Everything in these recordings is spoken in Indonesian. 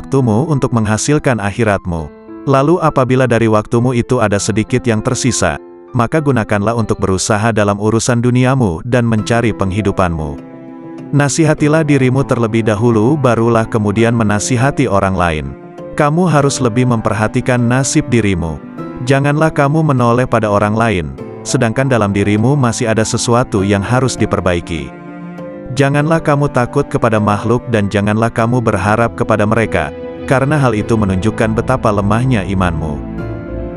waktumu untuk menghasilkan akhiratmu. Lalu apabila dari waktumu itu ada sedikit yang tersisa, maka gunakanlah untuk berusaha dalam urusan duniamu dan mencari penghidupanmu. Nasihatilah dirimu terlebih dahulu, barulah kemudian menasihati orang lain. Kamu harus lebih memperhatikan nasib dirimu. Janganlah kamu menoleh pada orang lain, sedangkan dalam dirimu masih ada sesuatu yang harus diperbaiki. Janganlah kamu takut kepada makhluk dan janganlah kamu berharap kepada mereka, karena hal itu menunjukkan betapa lemahnya imanmu.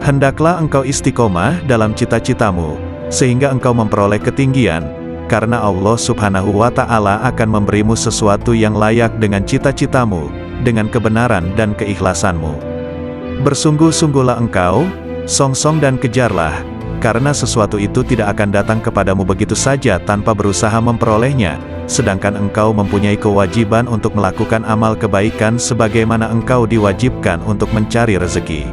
Hendaklah engkau istiqomah dalam cita-citamu, sehingga engkau memperoleh ketinggian, karena Allah Subhanahu wa Ta'ala akan memberimu sesuatu yang layak dengan cita-citamu, dengan kebenaran dan keikhlasanmu. Bersungguh-sungguhlah engkau, songsong dan kejarlah, karena sesuatu itu tidak akan datang kepadamu begitu saja tanpa berusaha memperolehnya, sedangkan engkau mempunyai kewajiban untuk melakukan amal kebaikan sebagaimana engkau diwajibkan untuk mencari rezeki.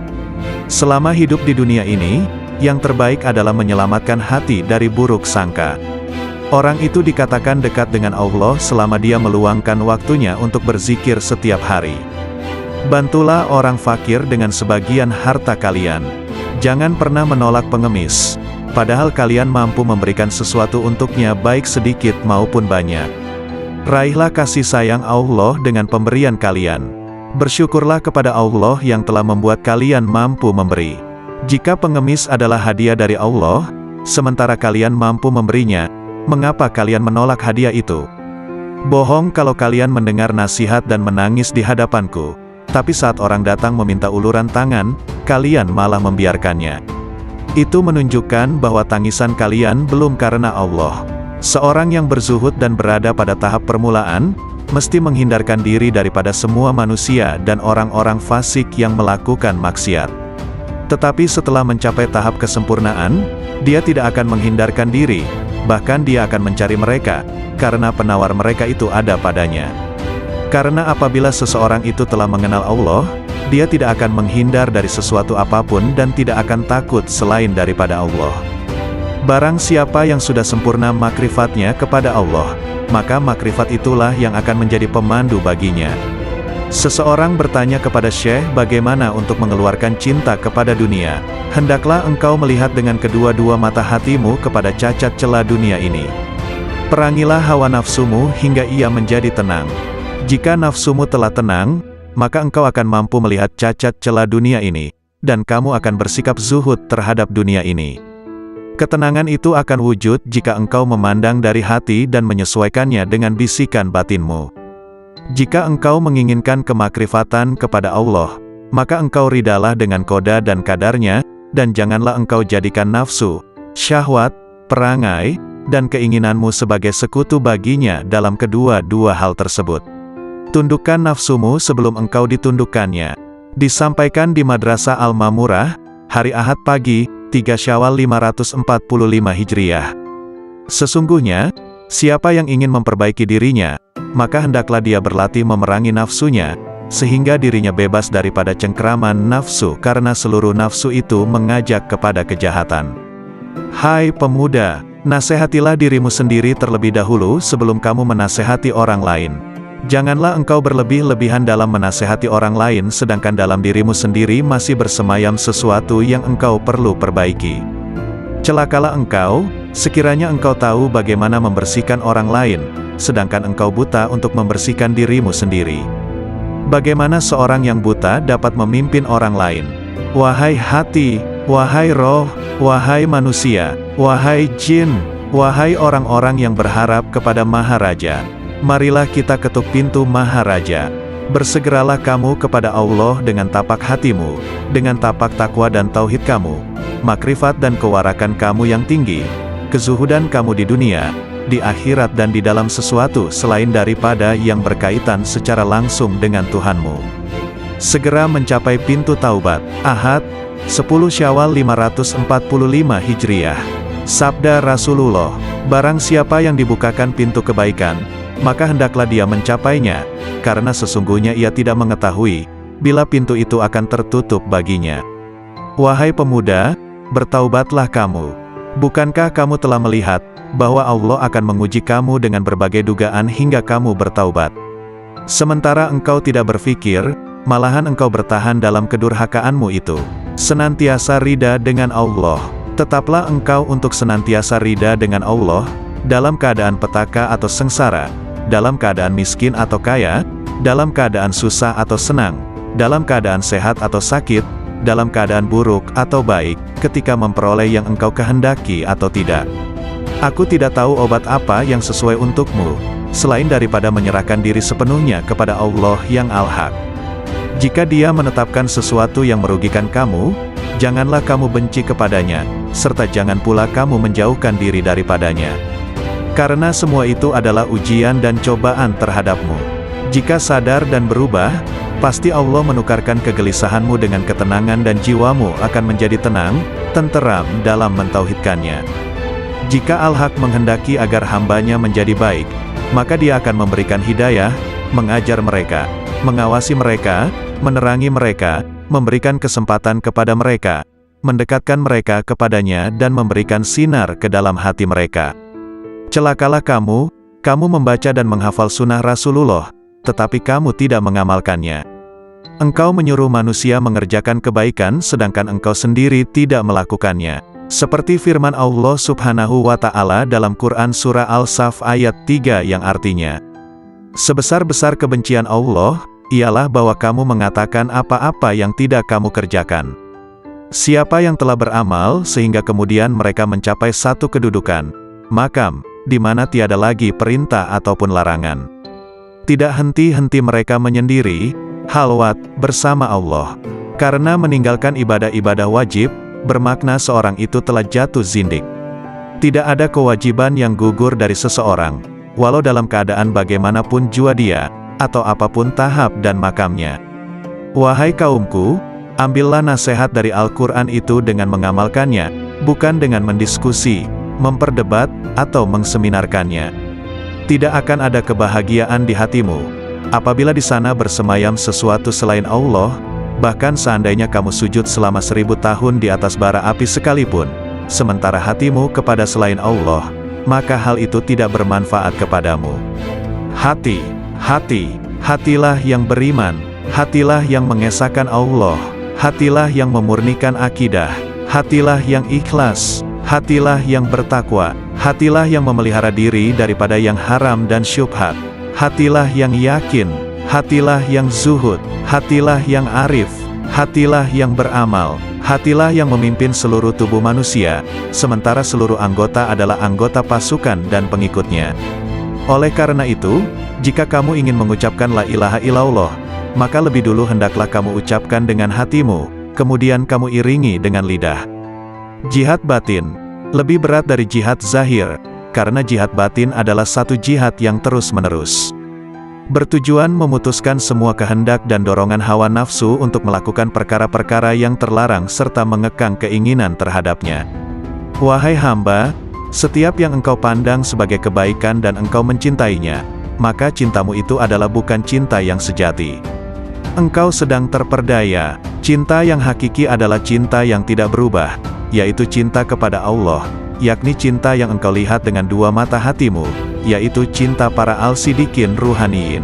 Selama hidup di dunia ini, yang terbaik adalah menyelamatkan hati dari buruk sangka. Orang itu dikatakan dekat dengan Allah selama dia meluangkan waktunya untuk berzikir setiap hari. Bantulah orang fakir dengan sebagian harta kalian. Jangan pernah menolak pengemis, padahal kalian mampu memberikan sesuatu untuknya baik sedikit maupun banyak. Raihlah kasih sayang Allah dengan pemberian kalian. Bersyukurlah kepada Allah yang telah membuat kalian mampu memberi. Jika pengemis adalah hadiah dari Allah, sementara kalian mampu memberinya, mengapa kalian menolak hadiah itu? Bohong kalau kalian mendengar nasihat dan menangis di hadapanku, tapi saat orang datang meminta uluran tangan, kalian malah membiarkannya. Itu menunjukkan bahwa tangisan kalian belum karena Allah. Seorang yang berzuhud dan berada pada tahap permulaan, mesti menghindarkan diri daripada semua manusia dan orang-orang fasik yang melakukan maksiat. Tetapi setelah mencapai tahap kesempurnaan, dia tidak akan menghindarkan diri, bahkan dia akan mencari mereka, karena penawar mereka itu ada padanya. Karena apabila seseorang itu telah mengenal Allah, dia tidak akan menghindar dari sesuatu apapun dan tidak akan takut selain daripada Allah. Barang siapa yang sudah sempurna makrifatnya kepada Allah, maka makrifat itulah yang akan menjadi pemandu baginya. Seseorang bertanya kepada Syekh bagaimana untuk mengeluarkan cinta kepada dunia. Hendaklah engkau melihat dengan kedua-dua mata hatimu kepada cacat celah dunia ini. Perangilah hawa nafsumu hingga ia menjadi tenang. Jika nafsumu telah tenang, maka engkau akan mampu melihat cacat celah dunia ini, dan kamu akan bersikap zuhud terhadap dunia ini. Ketenangan itu akan wujud jika engkau memandang dari hati dan menyesuaikannya dengan bisikan batinmu. Jika engkau menginginkan kemakrifatan kepada Allah, maka engkau ridalah dengan koda dan kadarnya, dan janganlah engkau jadikan nafsu, syahwat, perangai, dan keinginanmu sebagai sekutu baginya dalam kedua-dua hal tersebut. Tundukkan nafsumu sebelum engkau ditundukkannya. Disampaikan di Madrasah Al-Mamurah, hari Ahad pagi, 3 Syawal 545 Hijriah. Sesungguhnya, siapa yang ingin memperbaiki dirinya, maka hendaklah dia berlatih memerangi nafsunya, sehingga dirinya bebas daripada cengkeraman nafsu karena seluruh nafsu itu mengajak kepada kejahatan. Hai pemuda, nasihatilah dirimu sendiri terlebih dahulu sebelum kamu menasihati orang lain. Janganlah engkau berlebih-lebihan dalam menasihati orang lain sedangkan dalam dirimu sendiri masih bersemayam sesuatu yang engkau perlu perbaiki. Celakalah engkau, sekiranya engkau tahu bagaimana membersihkan orang lain, sedangkan engkau buta untuk membersihkan dirimu sendiri. Bagaimana seorang yang buta dapat memimpin orang lain? Wahai hati, wahai roh, wahai manusia, wahai jin, wahai orang-orang yang berharap kepada Maharaja, marilah kita ketuk pintu Maharaja. Bersegeralah kamu kepada Allah dengan tapak hatimu, dengan tapak takwa dan tauhid kamu, makrifat dan kewarakan kamu yang tinggi, kezuhudan kamu di dunia, di akhirat dan di dalam sesuatu selain daripada yang berkaitan secara langsung dengan Tuhanmu. Segera mencapai pintu taubat. Ahad, 10 Syawal 545 Hijriah. Sabda Rasulullah, barang siapa yang dibukakan pintu kebaikan, maka hendaklah dia mencapainya, karena sesungguhnya ia tidak mengetahui, bila pintu itu akan tertutup baginya. Wahai pemuda, bertaubatlah kamu. Bukankah kamu telah melihat, bahwa Allah akan menguji kamu dengan berbagai dugaan hingga kamu bertaubat? Sementara engkau tidak berpikir, malahan engkau bertahan dalam kedurhakaanmu itu. Senantiasa rida dengan Allah. Tetaplah engkau untuk senantiasa rida dengan Allah, dalam keadaan petaka atau sengsara, dalam keadaan miskin atau kaya, dalam keadaan susah atau senang, dalam keadaan sehat atau sakit, dalam keadaan buruk atau baik, ketika memperoleh yang engkau kehendaki atau tidak. Aku tidak tahu obat apa yang sesuai untukmu, selain daripada menyerahkan diri sepenuhnya kepada Allah yang Al-Haq. Jika Dia menetapkan sesuatu yang merugikan kamu, janganlah kamu benci kepadanya, serta jangan pula kamu menjauhkan diri daripadanya. Karena semua itu adalah ujian dan cobaan terhadapmu. Jika sadar dan berubah, pasti Allah menukarkan kegelisahanmu dengan ketenangan dan jiwamu akan menjadi tenang, tenteram dalam mentauhidkannya. Jika Al-Haq menghendaki agar hambanya menjadi baik, maka Dia akan memberikan hidayah, mengajar mereka, mengawasi mereka, menerangi mereka, memberikan kesempatan kepada mereka, mendekatkan mereka kepadanya dan memberikan sinar ke dalam hati mereka. Celakalah kamu membaca dan menghafal sunnah Rasulullah, tetapi kamu tidak mengamalkannya. Engkau menyuruh manusia mengerjakan kebaikan sedangkan engkau sendiri tidak melakukannya. Seperti firman Allah Subhanahu wa Ta'ala dalam Quran Surah Al-Saf ayat 3 yang artinya, sebesar-besar kebencian Allah, ialah bahwa kamu mengatakan apa-apa yang tidak kamu kerjakan. Siapa yang telah beramal sehingga kemudian mereka mencapai satu kedudukan, makam, di mana tiada lagi perintah ataupun larangan. Tidak henti-henti mereka menyendiri, halwat, bersama Allah. Karena meninggalkan ibadah-ibadah wajib, bermakna seorang itu telah jatuh zindik. Tidak ada kewajiban yang gugur dari seseorang, walau dalam keadaan bagaimanapun jua dia, atau apapun tahap dan makamnya. Wahai kaumku, ambillah nasihat dari Al-Quran itu dengan mengamalkannya, bukan dengan mendiskusi, memperdebat, atau mengseminarkannya. Tidak akan ada kebahagiaan di hatimu, apabila di sana bersemayam sesuatu selain Allah. Bahkan seandainya kamu sujud selama 1000 tahun di atas bara api sekalipun, sementara hatimu kepada selain Allah, maka hal itu tidak bermanfaat kepadamu. Hatilah yang beriman, hatilah yang mengesahkan Allah, hatilah yang memurnikan akidah, hatilah yang ikhlas, hatilah yang bertakwa, hatilah yang memelihara diri daripada yang haram dan syubhat, hatilah yang yakin, hatilah yang zuhud, hatilah yang arif, hatilah yang beramal, hatilah yang memimpin seluruh tubuh manusia, sementara seluruh anggota adalah anggota pasukan dan pengikutnya. Oleh karena itu, jika kamu ingin mengucapkan la ilaha illallah, maka lebih dulu hendaklah kamu ucapkan dengan hatimu, kemudian kamu iringi dengan lidah. Jihad batin lebih berat dari jihad zahir, karena jihad batin adalah satu jihad yang terus-menerus. Bertujuan memutuskan semua kehendak dan dorongan hawa nafsu untuk melakukan perkara-perkara yang terlarang serta mengekang keinginan terhadapnya. Wahai hamba, setiap yang engkau pandang sebagai kebaikan dan engkau mencintainya, maka cintamu itu adalah bukan cinta yang sejati. Engkau sedang terperdaya. Cinta yang hakiki adalah cinta yang tidak berubah, yaitu cinta kepada Allah, yakni cinta yang engkau lihat dengan dua mata hatimu, yaitu cinta para al-sidikin ruhaniyin.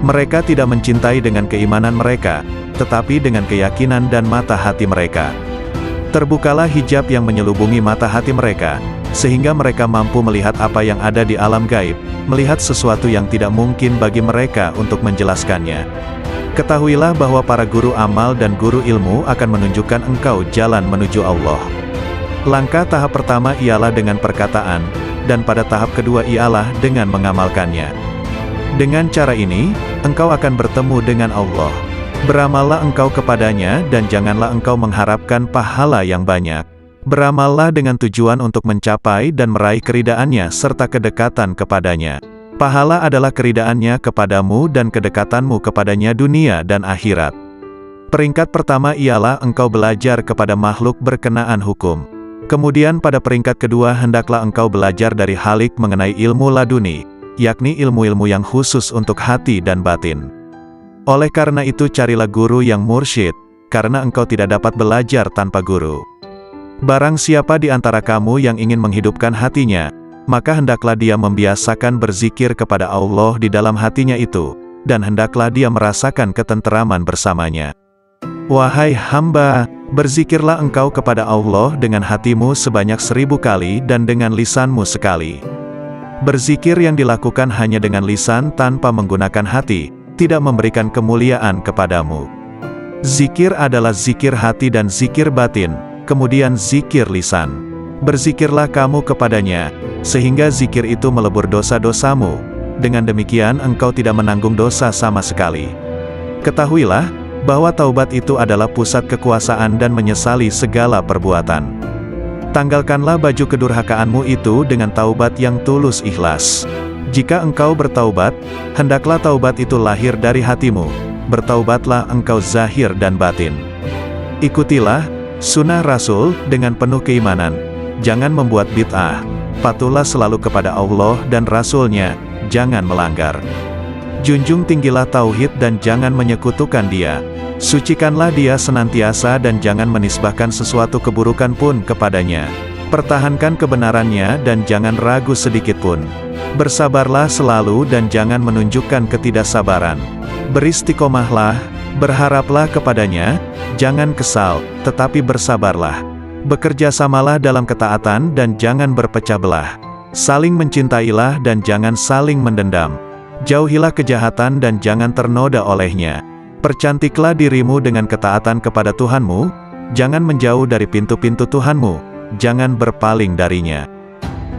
Mereka tidak mencintai dengan keimanan mereka, tetapi dengan keyakinan dan mata hati mereka. Terbukalah hijab yang menyelubungi mata hati mereka, sehingga mereka mampu melihat apa yang ada di alam gaib, melihat sesuatu yang tidak mungkin bagi mereka untuk menjelaskannya. Ketahuilah bahwa para guru amal dan guru ilmu akan menunjukkan engkau jalan menuju Allah. Langkah tahap pertama ialah dengan perkataan, dan pada tahap kedua ialah dengan mengamalkannya. Dengan cara ini, engkau akan bertemu dengan Allah. Beramallah engkau kepadanya dan janganlah engkau mengharapkan pahala yang banyak. Beramallah dengan tujuan untuk mencapai dan meraih keridaannya serta kedekatan kepadanya. Pahala adalah keridaannya kepadamu dan kedekatanmu kepadanya dunia dan akhirat. Peringkat pertama ialah engkau belajar kepada makhluk berkenaan hukum. Kemudian pada peringkat kedua hendaklah engkau belajar dari Khalik mengenai ilmu laduni, yakni ilmu-ilmu yang khusus untuk hati dan batin. Oleh karena itu carilah guru yang mursyid, karena engkau tidak dapat belajar tanpa guru. Barang siapa di antara kamu yang ingin menghidupkan hatinya, maka hendaklah dia membiasakan berzikir kepada Allah di dalam hatinya itu, dan hendaklah dia merasakan ketenteraman bersamanya. Wahai hamba, berzikirlah engkau kepada Allah dengan hatimu sebanyak 1000 kali dan dengan lisanmu sekali. Berzikir yang dilakukan hanya dengan lisan tanpa menggunakan hati, tidak memberikan kemuliaan kepadamu. Zikir adalah zikir hati dan zikir batin, kemudian zikir lisan. Berzikirlah kamu kepadanya, sehingga zikir itu melebur dosa-dosamu. Dengan demikian engkau tidak menanggung dosa sama sekali. Ketahuilah, bahwa taubat itu adalah pusat kekuasaan dan menyesali segala perbuatan. Tanggalkanlah baju kedurhakaanmu itu dengan taubat yang tulus ikhlas. Jika engkau bertaubat, hendaklah taubat itu lahir dari hatimu. Bertaubatlah engkau zahir dan batin. Ikutilah sunnah Rasul dengan penuh keimanan. Jangan membuat bid'ah. Patuhlah selalu kepada Allah dan Rasul-Nya, jangan melanggar. Junjung tinggilah tauhid dan jangan menyekutukan Dia. Sucikanlah Dia senantiasa dan jangan menisbahkan sesuatu keburukan pun kepadanya. Pertahankan kebenarannya dan jangan ragu sedikit pun. Bersabarlah selalu dan jangan menunjukkan ketidaksabaran. Beristiqomahlah, berharaplah kepadanya, jangan kesal, tetapi bersabarlah. Bekerjasamalah dalam ketaatan dan jangan berpecah belah. Saling mencintailah dan jangan saling mendendam. Jauhilah kejahatan dan jangan ternoda olehnya. Percantiklah dirimu dengan ketaatan kepada Tuhanmu, jangan menjauh dari pintu-pintu Tuhanmu, jangan berpaling darinya.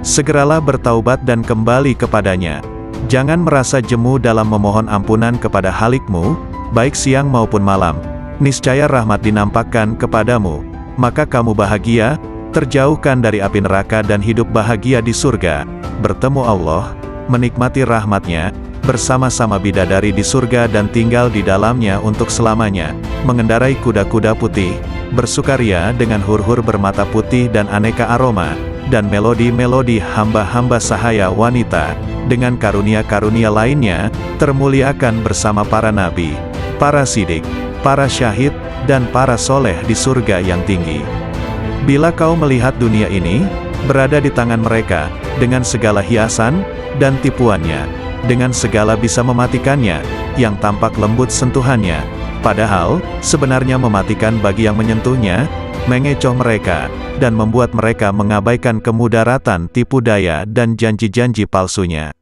Segeralah bertaubat dan kembali kepadanya. Jangan merasa jemu dalam memohon ampunan kepada Halikmu, baik siang maupun malam. Niscaya rahmat dinampakkan kepadamu, maka kamu bahagia, terjauhkan dari api neraka dan hidup bahagia di surga, bertemu Allah, menikmati rahmatnya, bersama-sama bidadari di surga dan tinggal di dalamnya untuk selamanya, mengendarai kuda-kuda putih, bersukaria dengan hur-hur bermata putih dan aneka aroma, dan melodi-melodi hamba-hamba sahaya wanita, dengan karunia-karunia lainnya, termuliakan bersama para nabi, para sidik, para syahid, dan para soleh di surga yang tinggi. Bila kau melihat dunia ini, berada di tangan mereka, dengan segala hiasan, dan tipuannya, dengan segala bisa mematikannya, yang tampak lembut sentuhannya, padahal, sebenarnya mematikan bagi yang menyentuhnya, mengecoh mereka, dan membuat mereka mengabaikan kemudaratan tipu daya dan janji-janji palsunya.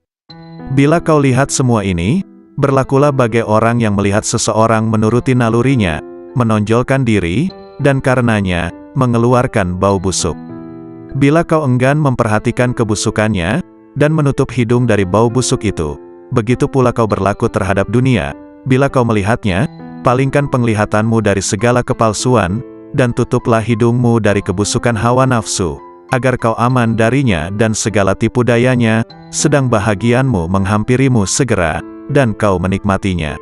Bila kau lihat semua ini, berlakulah bagai orang yang melihat seseorang menuruti nalurinya, menonjolkan diri, dan karenanya, mengeluarkan bau busuk. Bila kau enggan memperhatikan kebusukannya, dan menutup hidung dari bau busuk itu, begitu pula kau berlaku terhadap dunia. Bila kau melihatnya, palingkan penglihatanmu dari segala kepalsuan, dan tutuplah hidungmu dari kebusukan hawa nafsu, agar kau aman darinya dan segala tipu dayanya, sedang bahagianmu menghampirimu segera, dan kau menikmatinya.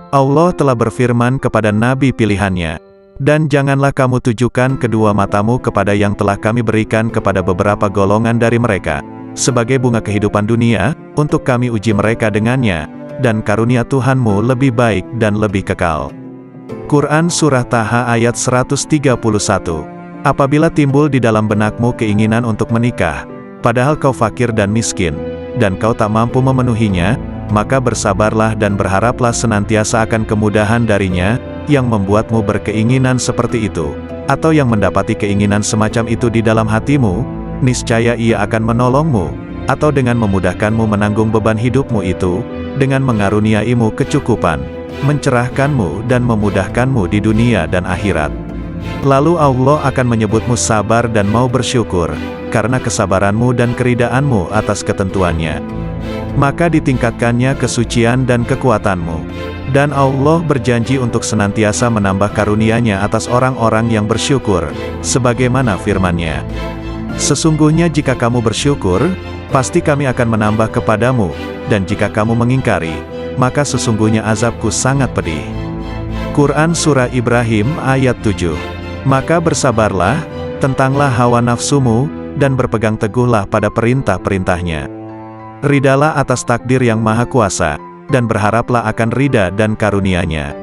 Allah telah berfirman kepada nabi pilihannya, dan janganlah kamu tujukan kedua matamu kepada yang telah kami berikan kepada beberapa golongan dari mereka, sebagai bunga kehidupan dunia, untuk kami uji mereka dengannya, dan karunia Tuhanmu lebih baik dan lebih kekal. Quran Surah Taha ayat 131. Apabila timbul di dalam benakmu keinginan untuk menikah, padahal kau fakir dan miskin, dan kau tak mampu memenuhinya, maka bersabarlah dan berharaplah senantiasa akan kemudahan darinya, yang membuatmu berkeinginan seperti itu, atau yang mendapati keinginan semacam itu di dalam hatimu, niscaya Ia akan menolongmu, atau dengan memudahkanmu menanggung beban hidupmu itu, dengan mengaruniaimu kecukupan, mencerahkanmu dan memudahkanmu di dunia dan akhirat. Lalu Allah akan menyebutmu sabar dan mau bersyukur, karena kesabaranmu dan keridaanmu atas ketentuannya. Maka ditingkatkannya kesucian dan kekuatanmu. Dan Allah berjanji untuk senantiasa menambah karunia-Nya atas orang-orang yang bersyukur, sebagaimana firman-Nya. Sesungguhnya jika kamu bersyukur, pasti kami akan menambah kepadamu, dan jika kamu mengingkari, maka sesungguhnya azabku sangat pedih. Quran Surah Ibrahim ayat 7. Maka bersabarlah, tentanglah hawa nafsumu, dan berpegang teguhlah pada perintah-perintahnya. Ridalah atas takdir yang maha kuasa, dan berharaplah akan rida dan karunia-Nya.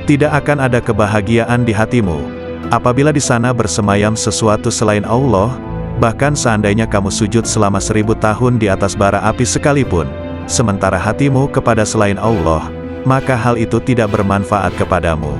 Tidak akan ada kebahagiaan di hatimu, apabila di sana bersemayam sesuatu selain Allah, bahkan seandainya kamu sujud selama 1000 tahun di atas bara api sekalipun, sementara hatimu kepada selain Allah, maka hal itu tidak bermanfaat kepadamu.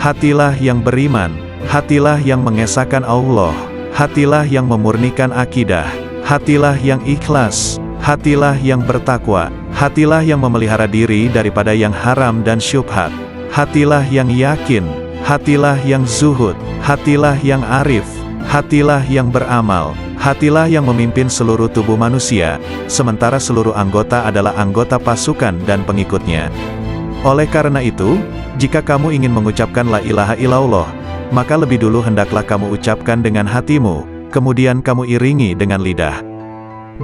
Hatilah yang beriman, hatilah yang mengesahkan Allah, hatilah yang memurnikan akidah, hatilah yang ikhlas, hatilah yang bertakwa, hatilah yang memelihara diri daripada yang haram dan syubhat, hatilah yang yakin, hatilah yang zuhud, hatilah yang arif, hatilah yang beramal, hatilah yang memimpin seluruh tubuh manusia, sementara seluruh anggota adalah anggota pasukan dan pengikutnya. Oleh karena itu, jika kamu ingin mengucapkan la ilaha illallah, maka lebih dulu hendaklah kamu ucapkan dengan hatimu, kemudian kamu iringi dengan lidah.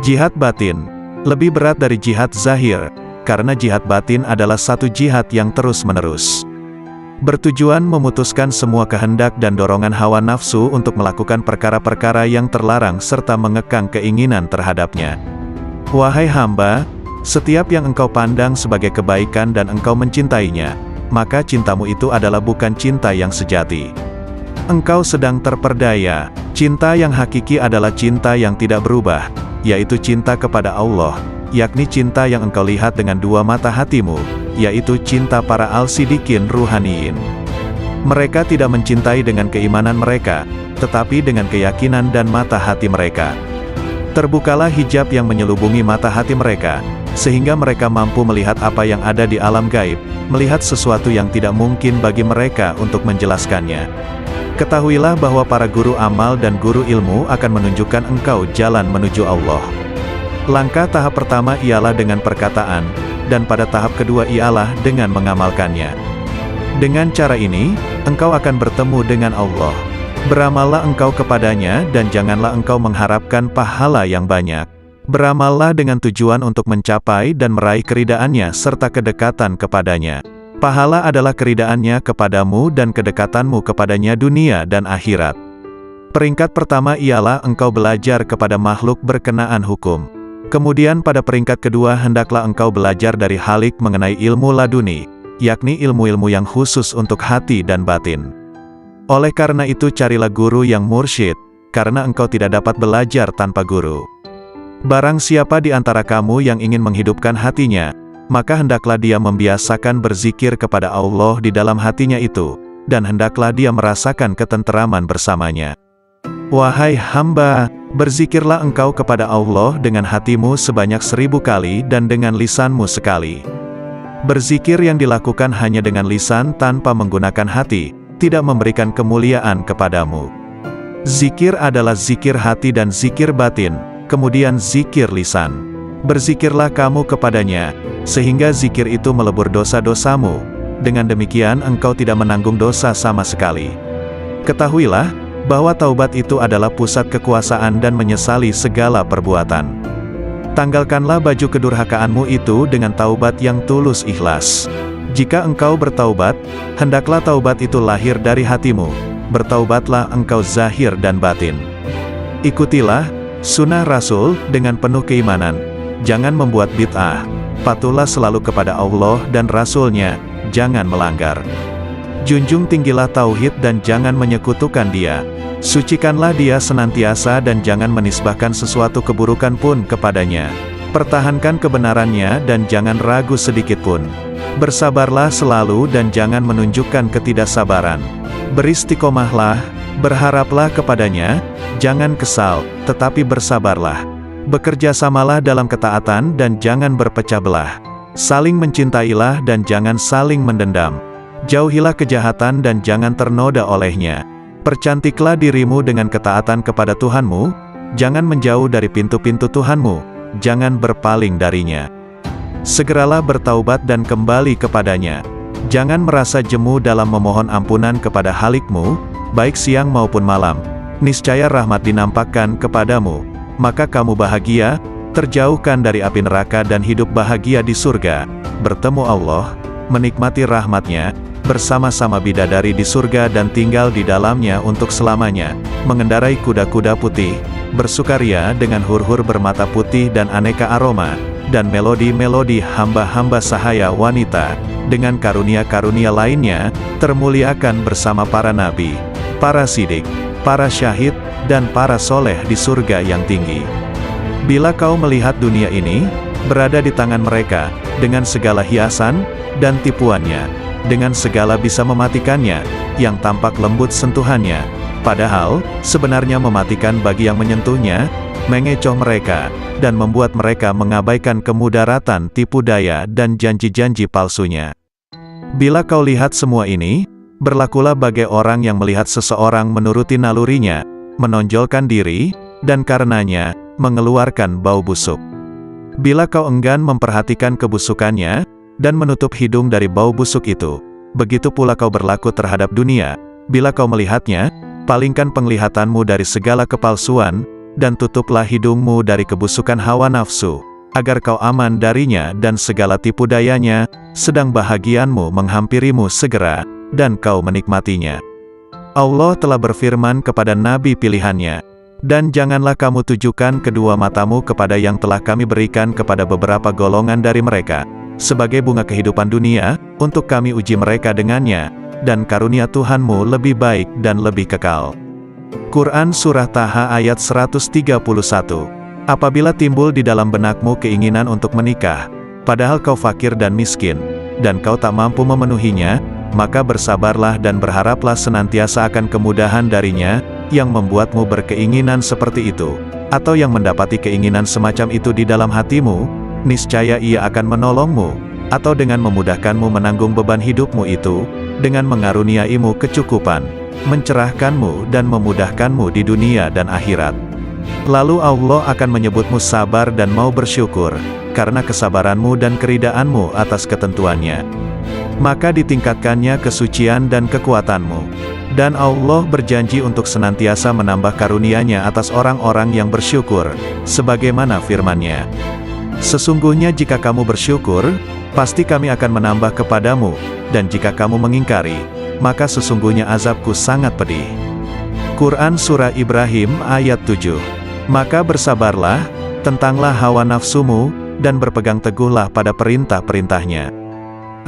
Jihad batin lebih berat dari jihad zahir, karena jihad batin adalah satu jihad yang terus-menerus bertujuan memutuskan semua kehendak dan dorongan hawa nafsu untuk melakukan perkara-perkara yang terlarang serta mengekang keinginan terhadapnya. Wahai hamba, setiap yang engkau pandang sebagai kebaikan dan engkau mencintainya, maka cintamu itu adalah bukan cinta yang sejati. Engkau sedang terperdaya. Cinta yang hakiki adalah cinta yang tidak berubah, yaitu cinta kepada Allah, yakni cinta yang engkau lihat dengan dua mata hatimu, yaitu cinta para al-sidikin ruhaniyin. Mereka tidak mencintai dengan keimanan mereka, tetapi dengan keyakinan dan mata hati mereka. Terbukalah hijab yang menyelubungi mata hati mereka, sehingga mereka mampu melihat apa yang ada di alam gaib, melihat sesuatu yang tidak mungkin bagi mereka untuk menjelaskannya. Ketahuilah bahwa para guru amal dan guru ilmu akan menunjukkan engkau jalan menuju Allah. Langkah tahap pertama ialah dengan perkataan, dan pada tahap kedua ialah dengan mengamalkannya. Dengan cara ini, engkau akan bertemu dengan Allah. Beramallah engkau kepadanya dan janganlah engkau mengharapkan pahala yang banyak. Beramallah dengan tujuan untuk mencapai dan meraih keridaannya serta kedekatan kepadanya. Pahala adalah keridaannya kepadamu dan kedekatanmu kepadanya dunia dan akhirat. Peringkat pertama ialah engkau belajar kepada makhluk berkenaan hukum. Kemudian pada peringkat kedua hendaklah engkau belajar dari Halik mengenai ilmu laduni, yakni ilmu-ilmu yang khusus untuk hati dan batin. Oleh karena itu carilah guru yang mursyid, karena engkau tidak dapat belajar tanpa guru. Barang siapa di antara kamu yang ingin menghidupkan hatinya, maka hendaklah dia membiasakan berzikir kepada Allah di dalam hatinya itu, dan hendaklah dia merasakan ketenteraman bersamanya. Wahai hamba, berzikirlah engkau kepada Allah dengan hatimu sebanyak 1000 kali dan dengan lisanmu sekali. Berzikir yang dilakukan hanya dengan lisan tanpa menggunakan hati, tidak memberikan kemuliaan kepadamu. Zikir adalah zikir hati dan zikir batin, kemudian zikir lisan. Berzikirlah kamu kepadanya, sehingga zikir itu melebur dosa-dosamu. Dengan demikian engkau tidak menanggung dosa sama sekali. Ketahuilah, bahwa taubat itu adalah pusat kekuasaan dan menyesali segala perbuatan. Tanggalkanlah baju kedurhakaanmu itu dengan taubat yang tulus ikhlas. Jika engkau bertaubat, hendaklah taubat itu lahir dari hatimu. Bertaubatlah engkau zahir dan batin. Ikutilah sunnah Rasul dengan penuh keimanan. Jangan membuat bid'ah. Patuhlah selalu kepada Allah dan Rasul-Nya, jangan melanggar. Junjung tinggilah tauhid dan jangan menyekutukan Dia. Sucikanlah Dia senantiasa dan jangan menisbahkan sesuatu keburukan pun kepadanya. Pertahankan kebenarannya dan jangan ragu sedikit pun. Bersabarlah selalu dan jangan menunjukkan ketidaksabaran. Beristiqomahlah, berharaplah kepadanya, jangan kesal, tetapi bersabarlah. Bekerjasamalah dalam ketaatan dan jangan berpecah belah. Saling mencintailah dan jangan saling mendendam. Jauhilah kejahatan dan jangan ternoda olehnya. Percantiklah dirimu dengan ketaatan kepada Tuhanmu, jangan menjauh dari pintu-pintu Tuhanmu, jangan berpaling darinya. Segeralah bertaubat dan kembali kepadanya. Jangan merasa jemu dalam memohon ampunan kepada Halikmu, baik siang maupun malam. Niscaya rahmat dinampakkan kepadamu, maka kamu bahagia, terjauhkan dari api neraka dan hidup bahagia di surga, bertemu Allah, menikmati rahmatnya, bersama-sama bidadari di surga dan tinggal di dalamnya untuk selamanya, mengendarai kuda-kuda putih, bersukaria dengan hur-hur bermata putih dan aneka aroma, dan melodi-melodi hamba-hamba sahaya wanita, dengan karunia-karunia lainnya, termuliakan bersama para nabi, para sidik, para syahid, dan para soleh di surga yang tinggi. Bila kau melihat dunia ini, berada di tangan mereka, dengan segala hiasan, dan tipuannya, dengan segala bisa mematikannya, yang tampak lembut sentuhannya, padahal, sebenarnya mematikan bagi yang menyentuhnya, mengecoh mereka, dan membuat mereka mengabaikan kemudaratan tipu daya dan janji-janji palsunya. Bila kau lihat semua ini, berlakulah bagai orang yang melihat seseorang menuruti nalurinya, menonjolkan diri, dan karenanya, mengeluarkan bau busuk. Bila kau enggan memperhatikan kebusukannya, dan menutup hidung dari bau busuk itu, begitu pula kau berlaku terhadap dunia. Bila kau melihatnya, palingkan penglihatanmu dari segala kepalsuan, dan tutuplah hidungmu dari kebusukan hawa nafsu, agar kau aman darinya dan segala tipu dayanya, sedang bahagianmu menghampirimu segera, dan kau menikmatinya. Allah telah berfirman kepada nabi pilihannya, dan janganlah kamu tujukan kedua matamu kepada yang telah kami berikan kepada beberapa golongan dari mereka, sebagai bunga kehidupan dunia, untuk kami uji mereka dengannya, dan karunia Tuhanmu lebih baik dan lebih kekal. Quran Surah Taha ayat 131. Apabila timbul di dalam benakmu keinginan untuk menikah, padahal kau fakir dan miskin, dan kau tak mampu memenuhinya, maka bersabarlah dan berharaplah senantiasa akan kemudahan darinya, yang membuatmu berkeinginan seperti itu, atau yang mendapati keinginan semacam itu di dalam hatimu, niscaya ia akan menolongmu, atau dengan memudahkanmu menanggung beban hidupmu itu, dengan mengaruniaimu kecukupan, mencerahkanmu dan memudahkanmu di dunia dan akhirat. Lalu Allah akan menyebutmu sabar dan mau bersyukur, karena kesabaranmu dan keridaanmu atas ketentuannya. Maka ditingkatkannya kesucian dan kekuatanmu. Dan Allah berjanji untuk senantiasa menambah karunia-Nya atas orang-orang yang bersyukur, sebagaimana firman-Nya. Sesungguhnya jika kamu bersyukur, pasti kami akan menambah kepadamu, dan jika kamu mengingkari, maka sesungguhnya azabku sangat pedih. Quran Surah Ibrahim ayat 7. Maka bersabarlah, tentanglah hawa nafsumu, dan berpegang teguhlah pada perintah-perintahnya.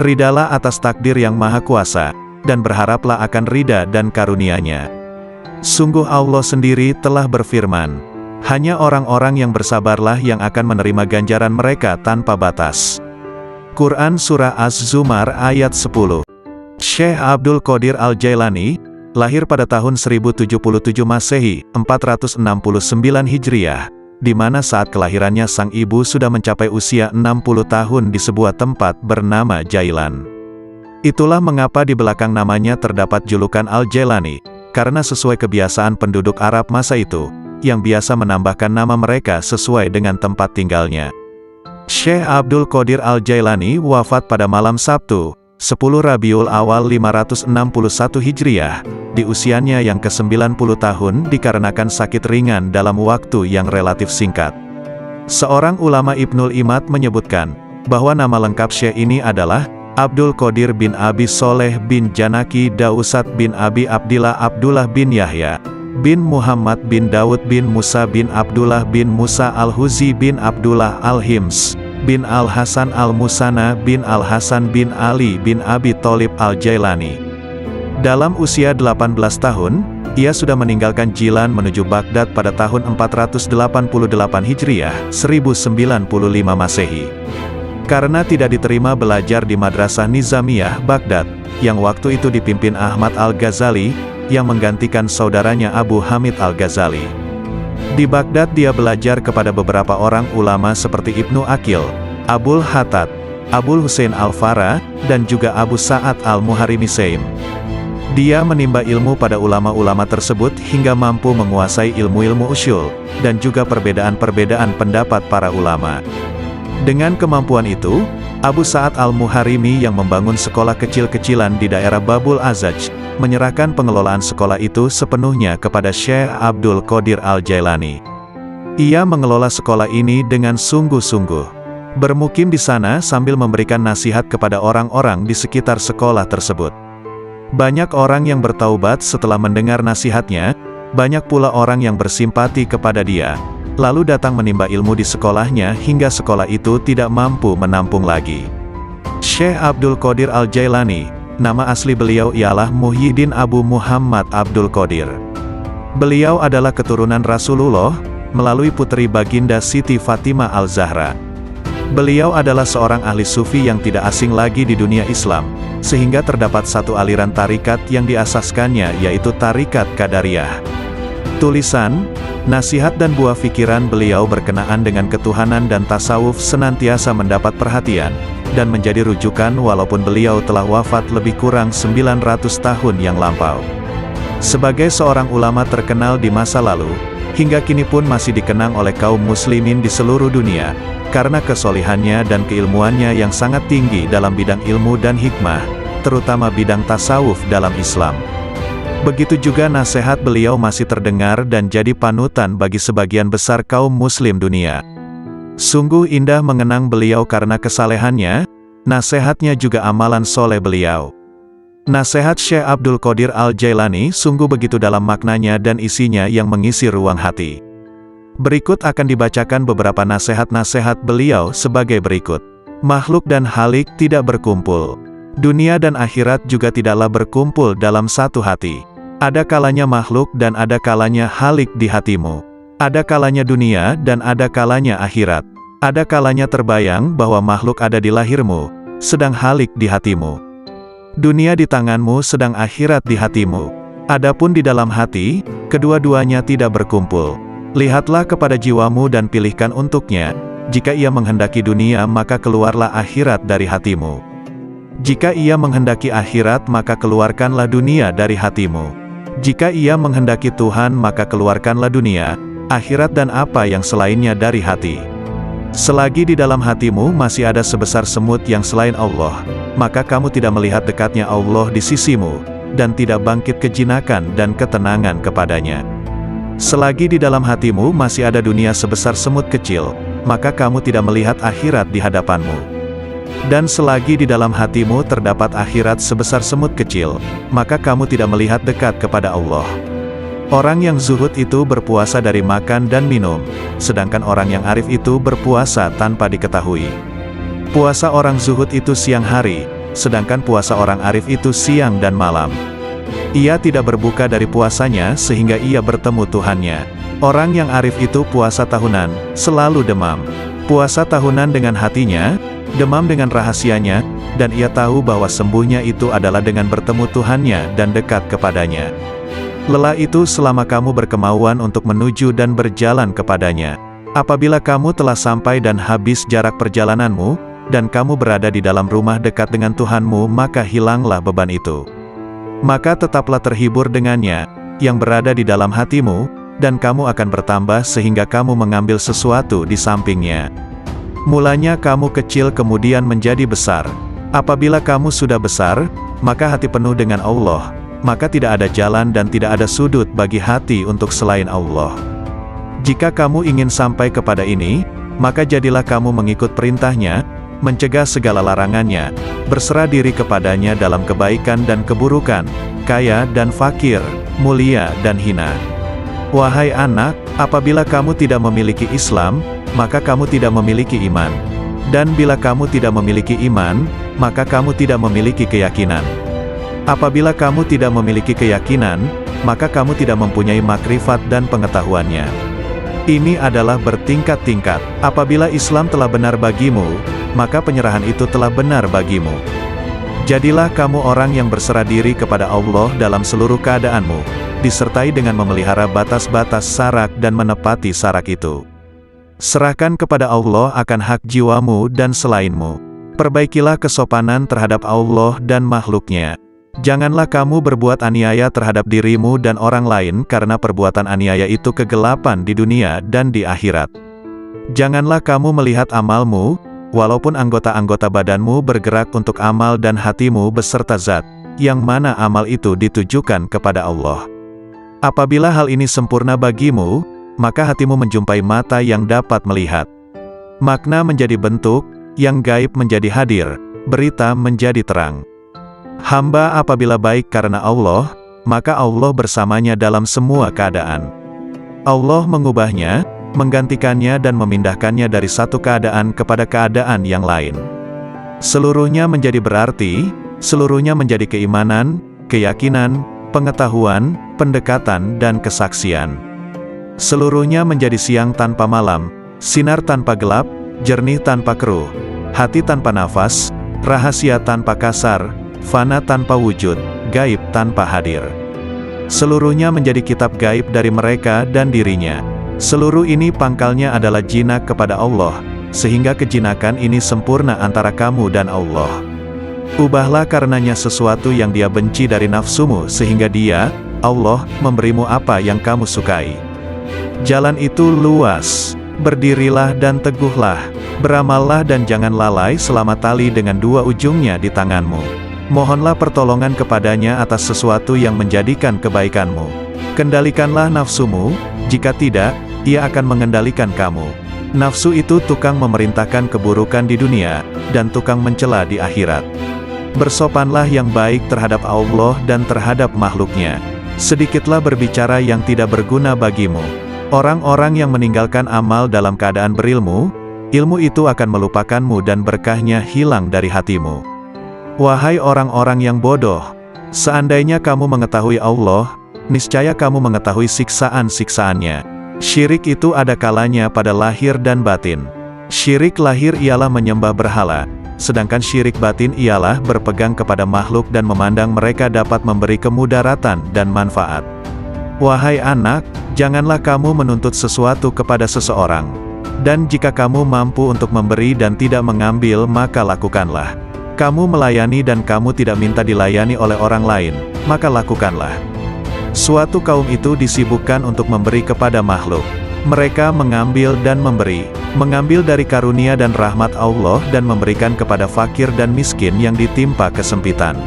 Ridalah atas takdir yang maha kuasa, dan berharaplah akan ridha dan karunia-Nya. Sungguh Allah sendiri telah berfirman, hanya orang-orang yang bersabarlah yang akan menerima ganjaran mereka tanpa batas. Quran Surah Az-Zumar ayat 10. Syekh Abdul Qadir Al-Jailani, lahir pada tahun 1077 Masehi, 469 Hijriah, di mana saat kelahirannya sang ibu sudah mencapai usia 60 tahun di sebuah tempat bernama Jailan. Itulah mengapa di belakang namanya terdapat julukan Al-Jailani, karena sesuai kebiasaan penduduk Arab masa itu, yang biasa menambahkan nama mereka sesuai dengan tempat tinggalnya. Syekh Abdul Qadir Al-Jailani wafat pada malam Sabtu, 10 Rabiul Awal 561 Hijriah, di usianya yang ke-90 tahun dikarenakan sakit ringan dalam waktu yang relatif singkat. Seorang ulama Ibnul Imad menyebutkan, bahwa nama lengkap Syekh ini adalah Abdul Qadir bin Abi Soleh bin Janaki Dausat bin Abi Abdillah Abdullah bin Yahya, bin Muhammad bin Daud bin Musa bin Abdullah bin Musa Al-Huzi bin Abdullah Al-Hims, bin Al-Hasan Al-Musana bin Al-Hasan bin Ali bin Abi Tholib Al-Jailani. Dalam usia 18 tahun, ia sudah meninggalkan Jilan menuju Baghdad pada tahun 488 Hijriah, 1095 Masehi. Karena tidak diterima belajar di Madrasah Nizamiyah Baghdad, yang waktu itu dipimpin Ahmad Al-Ghazali, yang menggantikan saudaranya Abu Hamid Al-Ghazali. Di Baghdad dia belajar kepada beberapa orang ulama seperti Ibnu Aqil, Abul Hattad, Abul Husain Al-Farah, dan juga Abu Sa'ad Al-Muharimi Saim. Dia menimba ilmu pada ulama-ulama tersebut hingga mampu menguasai ilmu-ilmu usyul, dan juga perbedaan-perbedaan pendapat para ulama. Dengan kemampuan itu, Abu Sa'ad Al-Muharimi yang membangun sekolah kecil-kecilan di daerah Babul Azaj, menyerahkan pengelolaan sekolah itu sepenuhnya kepada Syekh Abdul Qadir Al-Jailani. Ia mengelola sekolah ini dengan sungguh-sungguh, bermukim di sana sambil memberikan nasihat kepada orang-orang di sekitar sekolah tersebut. Banyak orang yang bertaubat setelah mendengar nasihatnya, banyak pula orang yang bersimpati kepada dia, lalu datang menimba ilmu di sekolahnya hingga sekolah itu tidak mampu menampung lagi. Syekh Abdul Qadir Al-Jailani, nama asli beliau ialah Muhyiddin Abu Muhammad Abdul Qadir. Beliau adalah keturunan Rasulullah, melalui putri baginda Siti Fatimah Al-Zahra. Beliau adalah seorang ahli sufi yang tidak asing lagi di dunia Islam, sehingga terdapat satu aliran tarikat yang diasaskannya, yaitu Tarikat Qadariyah. Tulisan, nasihat dan buah pikiran beliau berkenaan dengan ketuhanan dan tasawuf senantiasa mendapat perhatian, dan menjadi rujukan walaupun beliau telah wafat lebih kurang 900 tahun yang lampau. Sebagai seorang ulama terkenal di masa lalu, hingga kini pun masih dikenang oleh kaum muslimin di seluruh dunia, karena kesolihannya dan keilmuannya yang sangat tinggi dalam bidang ilmu dan hikmah, terutama bidang tasawuf dalam Islam. Begitu juga nasihat beliau masih terdengar dan jadi panutan bagi sebagian besar kaum muslim dunia. Sungguh indah mengenang beliau karena kesalehannya, nasihatnya juga amalan soleh beliau. Nasihat Syekh Abdul Qadir Al-Jailani sungguh begitu dalam maknanya dan isinya yang mengisi ruang hati. Berikut akan dibacakan beberapa nasihat-nasihat beliau sebagai berikut. Makhluk dan halik tidak berkumpul. Dunia dan akhirat juga tidaklah berkumpul dalam satu hati. Ada kalanya makhluk dan ada kalanya halik di hatimu. Ada kalanya dunia dan ada kalanya akhirat. Ada kalanya terbayang bahwa makhluk ada di lahirmu, sedang halik di hatimu. Dunia di tanganmu sedang akhirat di hatimu. Adapun di dalam hati, kedua-duanya tidak berkumpul. Lihatlah kepada jiwamu dan pilihkan untuknya. Jika ia menghendaki dunia maka keluarlah akhirat dari hatimu. Jika ia menghendaki akhirat maka keluarkanlah dunia dari hatimu. Jika ia menghendaki Tuhan maka keluarkanlah dunia, akhirat dan apa yang selainnya dari hati. Selagi di dalam hatimu masih ada sebesar semut yang selain Allah, maka kamu tidak melihat dekatnya Allah di sisimu, dan tidak bangkit kejinakan dan ketenangan kepadanya. Selagi di dalam hatimu masih ada dunia sebesar semut kecil, maka kamu tidak melihat akhirat di hadapanmu. Dan selagi di dalam hatimu terdapat akhirat sebesar semut kecil, maka kamu tidak melihat dekat kepada Allah. Orang yang zuhud itu berpuasa dari makan dan minum, sedangkan orang yang arif itu berpuasa tanpa diketahui. Puasa orang zuhud itu siang hari, sedangkan puasa orang arif itu siang dan malam. Ia tidak berbuka dari puasanya sehingga ia bertemu Tuhannya. Orang yang arif itu puasa tahunan, selalu demam. Puasa tahunan dengan hatinya, demam dengan rahasianya, dan ia tahu bahwa sembuhnya itu adalah dengan bertemu Tuhannya dan dekat kepadanya. Lelah itu selama kamu berkemauan untuk menuju dan berjalan kepadanya. Apabila kamu telah sampai dan habis jarak perjalananmu, dan kamu berada di dalam rumah dekat dengan Tuhanmu, maka hilanglah beban itu. Maka tetaplah terhibur dengannya, yang berada di dalam hatimu, dan kamu akan bertambah sehingga kamu mengambil sesuatu di sampingnya. Mulanya kamu kecil kemudian menjadi besar. Apabila kamu sudah besar, maka hati penuh dengan Allah, maka tidak ada jalan dan tidak ada sudut bagi hati untuk selain Allah. Jika kamu ingin sampai kepada ini, maka jadilah kamu mengikut perintahnya, mencegah segala larangannya, berserah diri kepadanya dalam kebaikan dan keburukan, kaya dan fakir, mulia dan hina. Wahai anak, apabila kamu tidak memiliki Islam, maka kamu tidak memiliki iman. Dan bila kamu tidak memiliki iman, maka kamu tidak memiliki keyakinan. Apabila kamu tidak memiliki keyakinan, maka kamu tidak mempunyai makrifat dan pengetahuannya. Ini adalah bertingkat-tingkat. Apabila Islam telah benar bagimu, maka penyerahan itu telah benar bagimu. Jadilah kamu orang yang berserah diri kepada Allah dalam seluruh keadaanmu, disertai dengan memelihara batas-batas sarak dan menepati sarak itu. Serahkan kepada Allah akan hak jiwamu dan selainmu. Perbaikilah kesopanan terhadap Allah dan makhluknya. Janganlah kamu berbuat aniaya terhadap dirimu dan orang lain karena perbuatan aniaya itu kegelapan di dunia dan di akhirat. Janganlah kamu melihat amalmu, walaupun anggota-anggota badanmu bergerak untuk amal dan hatimu beserta zat, yang mana amal itu ditujukan kepada Allah. Apabila hal ini sempurna bagimu, maka hatimu menjumpai mata yang dapat melihat. Makna menjadi bentuk, yang gaib menjadi hadir, berita menjadi terang. Hamba apabila baik karena Allah, maka Allah bersamanya dalam semua keadaan. Allah mengubahnya, menggantikannya dan memindahkannya dari satu keadaan kepada keadaan yang lain. Seluruhnya menjadi berarti, seluruhnya menjadi keimanan, keyakinan, pengetahuan, pendekatan dan kesaksian. Seluruhnya menjadi siang tanpa malam, sinar tanpa gelap, jernih tanpa keruh, hati tanpa nafas, rahasia tanpa kasar, fana tanpa wujud, gaib tanpa hadir. Seluruhnya menjadi kitab gaib dari mereka dan dirinya. Seluruh ini pangkalnya adalah jinak kepada Allah, sehingga kejinakan ini sempurna antara kamu dan Allah. Ubahlah karenanya sesuatu yang dia benci dari nafsumu sehingga dia, Allah, memberimu apa yang kamu sukai. Jalan itu luas, berdirilah dan teguhlah, beramallah dan jangan lalai selama tali dengan dua ujungnya di tanganmu. Mohonlah pertolongan kepadanya atas sesuatu yang menjadikan kebaikanmu. Kendalikanlah nafsumu, jika tidak, ia akan mengendalikan kamu. Nafsu itu tukang memerintahkan keburukan di dunia, dan tukang mencela di akhirat. Bersopanlah yang baik terhadap Allah dan terhadap makhluknya. Sedikitlah berbicara yang tidak berguna bagimu. Orang-orang yang meninggalkan amal dalam keadaan berilmu, ilmu itu akan melupakanmu dan berkahnya hilang dari hatimu. Wahai orang-orang yang bodoh, seandainya kamu mengetahui Allah, niscaya kamu mengetahui siksaan-siksaannya. Syirik itu ada kalanya pada lahir dan batin. Syirik lahir ialah menyembah berhala, sedangkan syirik batin ialah berpegang kepada makhluk dan memandang mereka dapat memberi kemudaratan dan manfaat. Wahai anak, janganlah kamu menuntut sesuatu kepada seseorang. Dan jika kamu mampu untuk memberi dan tidak mengambil, maka lakukanlah. Kamu melayani dan kamu tidak minta dilayani oleh orang lain, maka lakukanlah. Suatu kaum itu disibukkan untuk memberi kepada makhluk. Mereka mengambil dan memberi, mengambil dari karunia dan rahmat Allah dan memberikan kepada fakir dan miskin yang ditimpa kesempitan.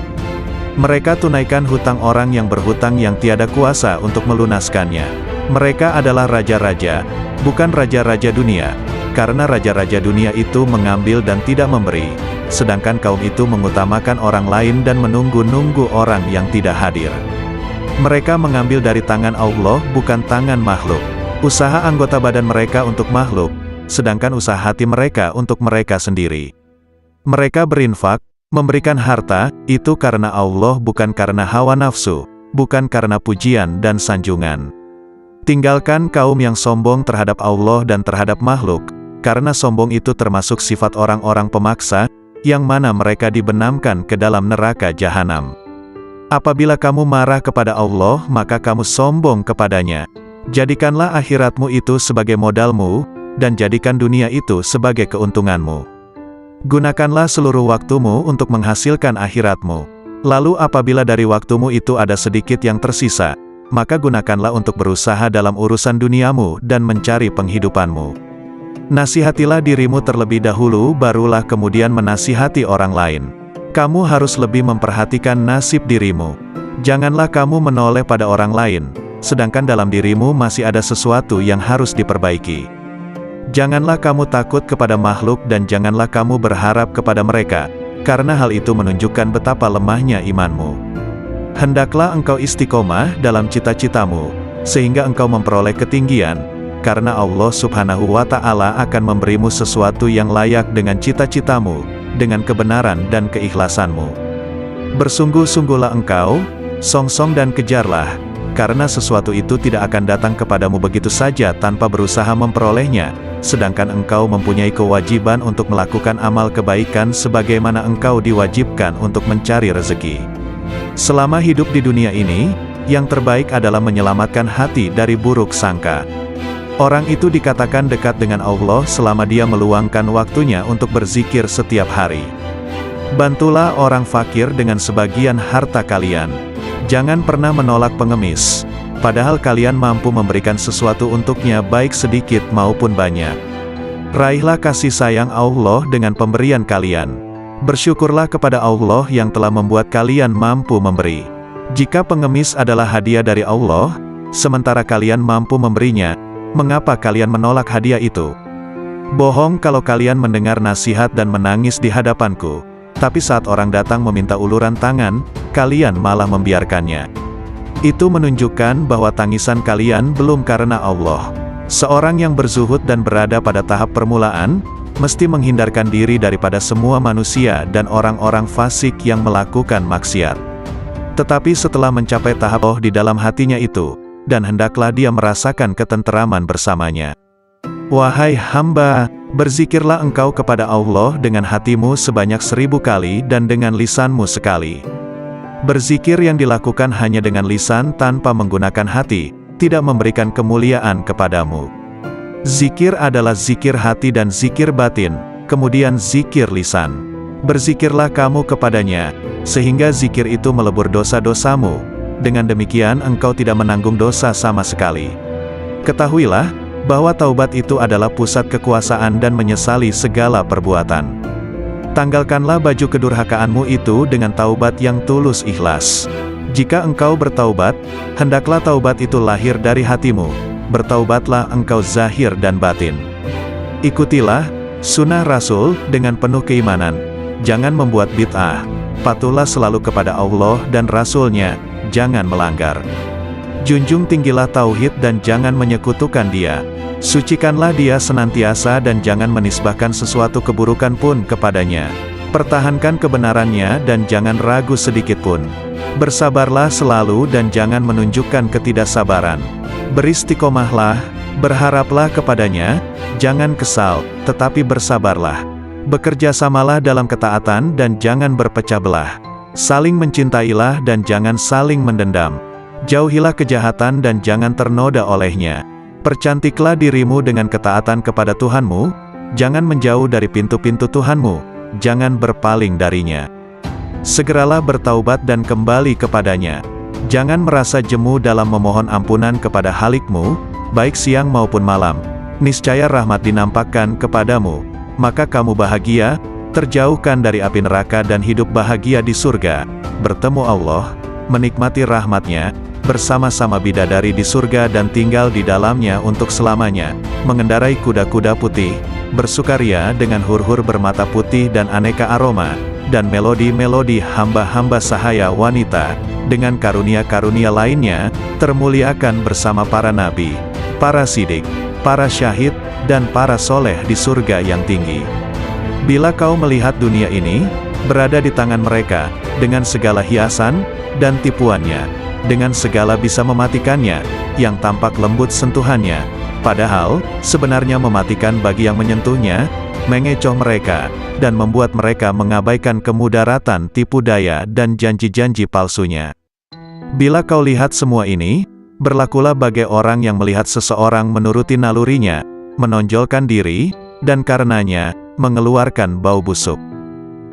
Mereka tunaikan hutang orang yang berhutang yang tiada kuasa untuk melunaskannya. Mereka adalah raja-raja, bukan raja-raja dunia, karena raja-raja dunia itu mengambil dan tidak memberi, sedangkan kaum itu mengutamakan orang lain dan menunggu-nunggu orang yang tidak hadir. Mereka mengambil dari tangan Allah bukan tangan makhluk. Usaha anggota badan mereka untuk makhluk, sedangkan usaha hati mereka untuk mereka sendiri. Mereka berinfak, memberikan harta, itu karena Allah bukan karena hawa nafsu, bukan karena pujian dan sanjungan. Tinggalkan kaum yang sombong terhadap Allah dan terhadap makhluk, karena sombong itu termasuk sifat orang-orang pemaksa, yang mana mereka dibenamkan ke dalam neraka jahanam. Apabila kamu marah kepada Allah, maka kamu sombong kepadanya. Jadikanlah akhiratmu itu sebagai modalmu, dan jadikan dunia itu sebagai keuntunganmu. Gunakanlah seluruh waktumu untuk menghasilkan akhiratmu. Lalu apabila dari waktumu itu ada sedikit yang tersisa, maka gunakanlah untuk berusaha dalam urusan duniamu dan mencari penghidupanmu. Nasihatilah dirimu terlebih dahulu, barulah kemudian menasihati orang lain. Kamu harus lebih memperhatikan nasib dirimu. Janganlah kamu menoleh pada orang lain, sedangkan dalam dirimu masih ada sesuatu yang harus diperbaiki. Janganlah kamu takut kepada makhluk dan janganlah kamu berharap kepada mereka, karena hal itu menunjukkan betapa lemahnya imanmu. Hendaklah engkau istiqomah dalam cita-citamu, sehingga engkau memperoleh ketinggian, karena Allah Subhanahu wa Ta'ala akan memberimu sesuatu yang layak dengan cita-citamu, dengan kebenaran dan keikhlasanmu. Bersungguh-sungguhlah engkau, songsong dan kejarlah, karena sesuatu itu tidak akan datang kepadamu begitu saja tanpa berusaha memperolehnya, sedangkan engkau mempunyai kewajiban untuk melakukan amal kebaikan sebagaimana engkau diwajibkan untuk mencari rezeki. Selama hidup di dunia ini, yang terbaik adalah menyelamatkan hati dari buruk sangka. Orang itu dikatakan dekat dengan Allah selama dia meluangkan waktunya untuk berzikir setiap hari. Bantulah orang fakir dengan sebagian harta kalian. Jangan pernah menolak pengemis, padahal kalian mampu memberikan sesuatu untuknya baik sedikit maupun banyak. Raihlah kasih sayang Allah dengan pemberian kalian. Bersyukurlah kepada Allah yang telah membuat kalian mampu memberi. Jika pengemis adalah hadiah dari Allah, sementara kalian mampu memberinya, mengapa kalian menolak hadiah itu? Bohong kalau kalian mendengar nasihat dan menangis di hadapanku, tapi saat orang datang meminta uluran tangan, kalian malah membiarkannya. Itu menunjukkan bahwa tangisan kalian belum karena Allah. Seorang yang berzuhud dan berada pada tahap permulaan, mesti menghindarkan diri daripada semua manusia dan orang-orang fasik yang melakukan maksiat. Tetapi setelah mencapai tahap Allah di dalam hatinya itu, dan hendaklah dia merasakan ketenteraman bersamanya. Wahai hamba, berzikirlah engkau kepada Allah dengan hatimu sebanyak 1000 kali dan dengan lisanmu sekali. Berzikir yang dilakukan hanya dengan lisan tanpa menggunakan hati, tidak memberikan kemuliaan kepadamu. Zikir adalah zikir hati dan zikir batin, kemudian zikir lisan. Berzikirlah kamu kepadanya, sehingga zikir itu melebur dosa-dosamu. Dengan demikian engkau tidak menanggung dosa sama sekali. Ketahuilah, bahwa taubat itu adalah pusat kekuasaan dan menyesali segala perbuatan. Tanggalkanlah baju kedurhakaanmu itu dengan taubat yang tulus ikhlas. Jika engkau bertaubat, hendaklah taubat itu lahir dari hatimu. Bertaubatlah engkau zahir dan batin. Ikutilah sunnah Rasul dengan penuh keimanan. Jangan membuat bid'ah. Patuhlah selalu kepada Allah dan Rasul-Nya, jangan melanggar. Junjung tinggilah tauhid dan jangan menyekutukan Dia. Sucikanlah Dia senantiasa dan jangan menisbahkan sesuatu keburukan pun kepadanya. Pertahankan kebenarannya dan jangan ragu sedikit pun. Bersabarlah selalu dan jangan menunjukkan ketidaksabaran. Beristiqomahlah, berharaplah kepadanya, jangan kesal, tetapi bersabarlah. Bekerjasamalah dalam ketaatan dan jangan berpecah belah. Saling mencintailah dan jangan saling mendendam. Jauhilah kejahatan dan jangan ternoda olehnya. Percantiklah dirimu dengan ketaatan kepada Tuhanmu, jangan menjauh dari pintu-pintu Tuhanmu, jangan berpaling darinya. Segeralah bertaubat dan kembali kepadanya. Jangan merasa jemu dalam memohon ampunan kepada Halikmu, baik siang maupun malam. Niscaya rahmat dinampakkan kepadamu, maka kamu bahagia, terjauhkan dari api neraka dan hidup bahagia di surga, bertemu Allah, menikmati rahmat-Nya, bersama-sama bidadari di surga dan tinggal di dalamnya untuk selamanya, mengendarai kuda-kuda putih, bersukaria dengan hur-hur bermata putih dan aneka aroma, dan melodi-melodi hamba-hamba sahaya wanita, dengan karunia-karunia lainnya, termuliakan bersama para nabi, para sidik, para syahid, dan para soleh di surga yang tinggi. Bila kau melihat dunia ini, berada di tangan mereka, dengan segala hiasan, dan tipuannya, dengan segala bisa mematikannya, yang tampak lembut sentuhannya, padahal, sebenarnya mematikan bagi yang menyentuhnya, mengecoh mereka, dan membuat mereka mengabaikan kemudaratan tipu daya dan janji-janji palsunya. Bila kau lihat semua ini, berlakulah bagai orang yang melihat seseorang menuruti nalurinya, menonjolkan diri, dan karenanya, mengeluarkan bau busuk.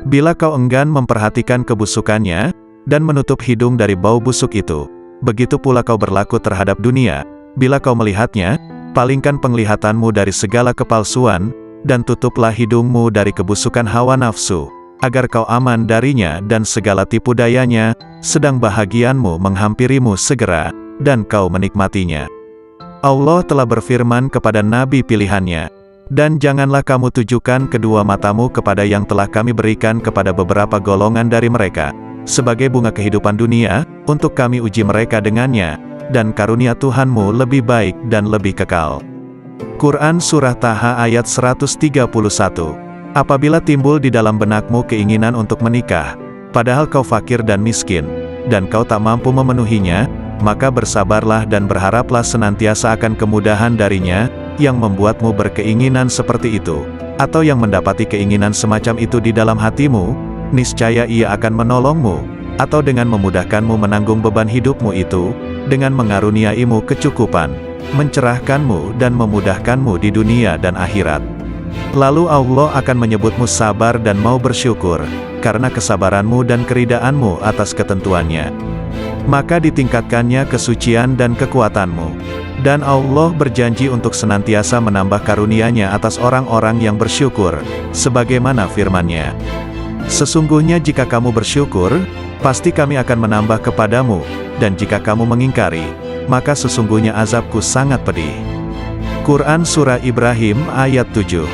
Bila kau enggan memperhatikan kebusukannya, dan menutup hidung dari bau busuk itu, begitu pula kau berlaku terhadap dunia. Bila kau melihatnya, palingkan penglihatanmu dari segala kepalsuan, dan tutuplah hidungmu dari kebusukan hawa nafsu, agar kau aman darinya dan segala tipu dayanya, sedang bahagianmu menghampirimu segera, dan kau menikmatinya. Allah telah berfirman kepada nabi pilihannya, dan janganlah kamu tujukan kedua matamu kepada yang telah kami berikan kepada beberapa golongan dari mereka, sebagai bunga kehidupan dunia, untuk kami uji mereka dengannya, dan karunia Tuhanmu lebih baik dan lebih kekal. Quran Surah Taha ayat 131. Apabila timbul di dalam benakmu keinginan untuk menikah, padahal kau fakir dan miskin, dan kau tak mampu memenuhinya, maka bersabarlah dan berharaplah senantiasa akan kemudahan darinya, yang membuatmu berkeinginan seperti itu, atau yang mendapati keinginan semacam itu di dalam hatimu, niscaya Ia akan menolongmu, atau dengan memudahkanmu menanggung beban hidupmu itu, dengan mengaruniaimu kecukupan, mencerahkanmu dan memudahkanmu di dunia dan akhirat. Lalu Allah akan menyebutmu sabar dan mau bersyukur, karena kesabaranmu dan keridaanmu atas ketentuannya. Maka ditingkatkannya kesucian dan kekuatanmu. Dan Allah berjanji untuk senantiasa menambah karunia-Nya atas orang-orang yang bersyukur, sebagaimana firman-Nya. Sesungguhnya jika kamu bersyukur, pasti kami akan menambah kepadamu, dan jika kamu mengingkari, maka sesungguhnya azabku sangat pedih. Quran Surah Ibrahim ayat 7.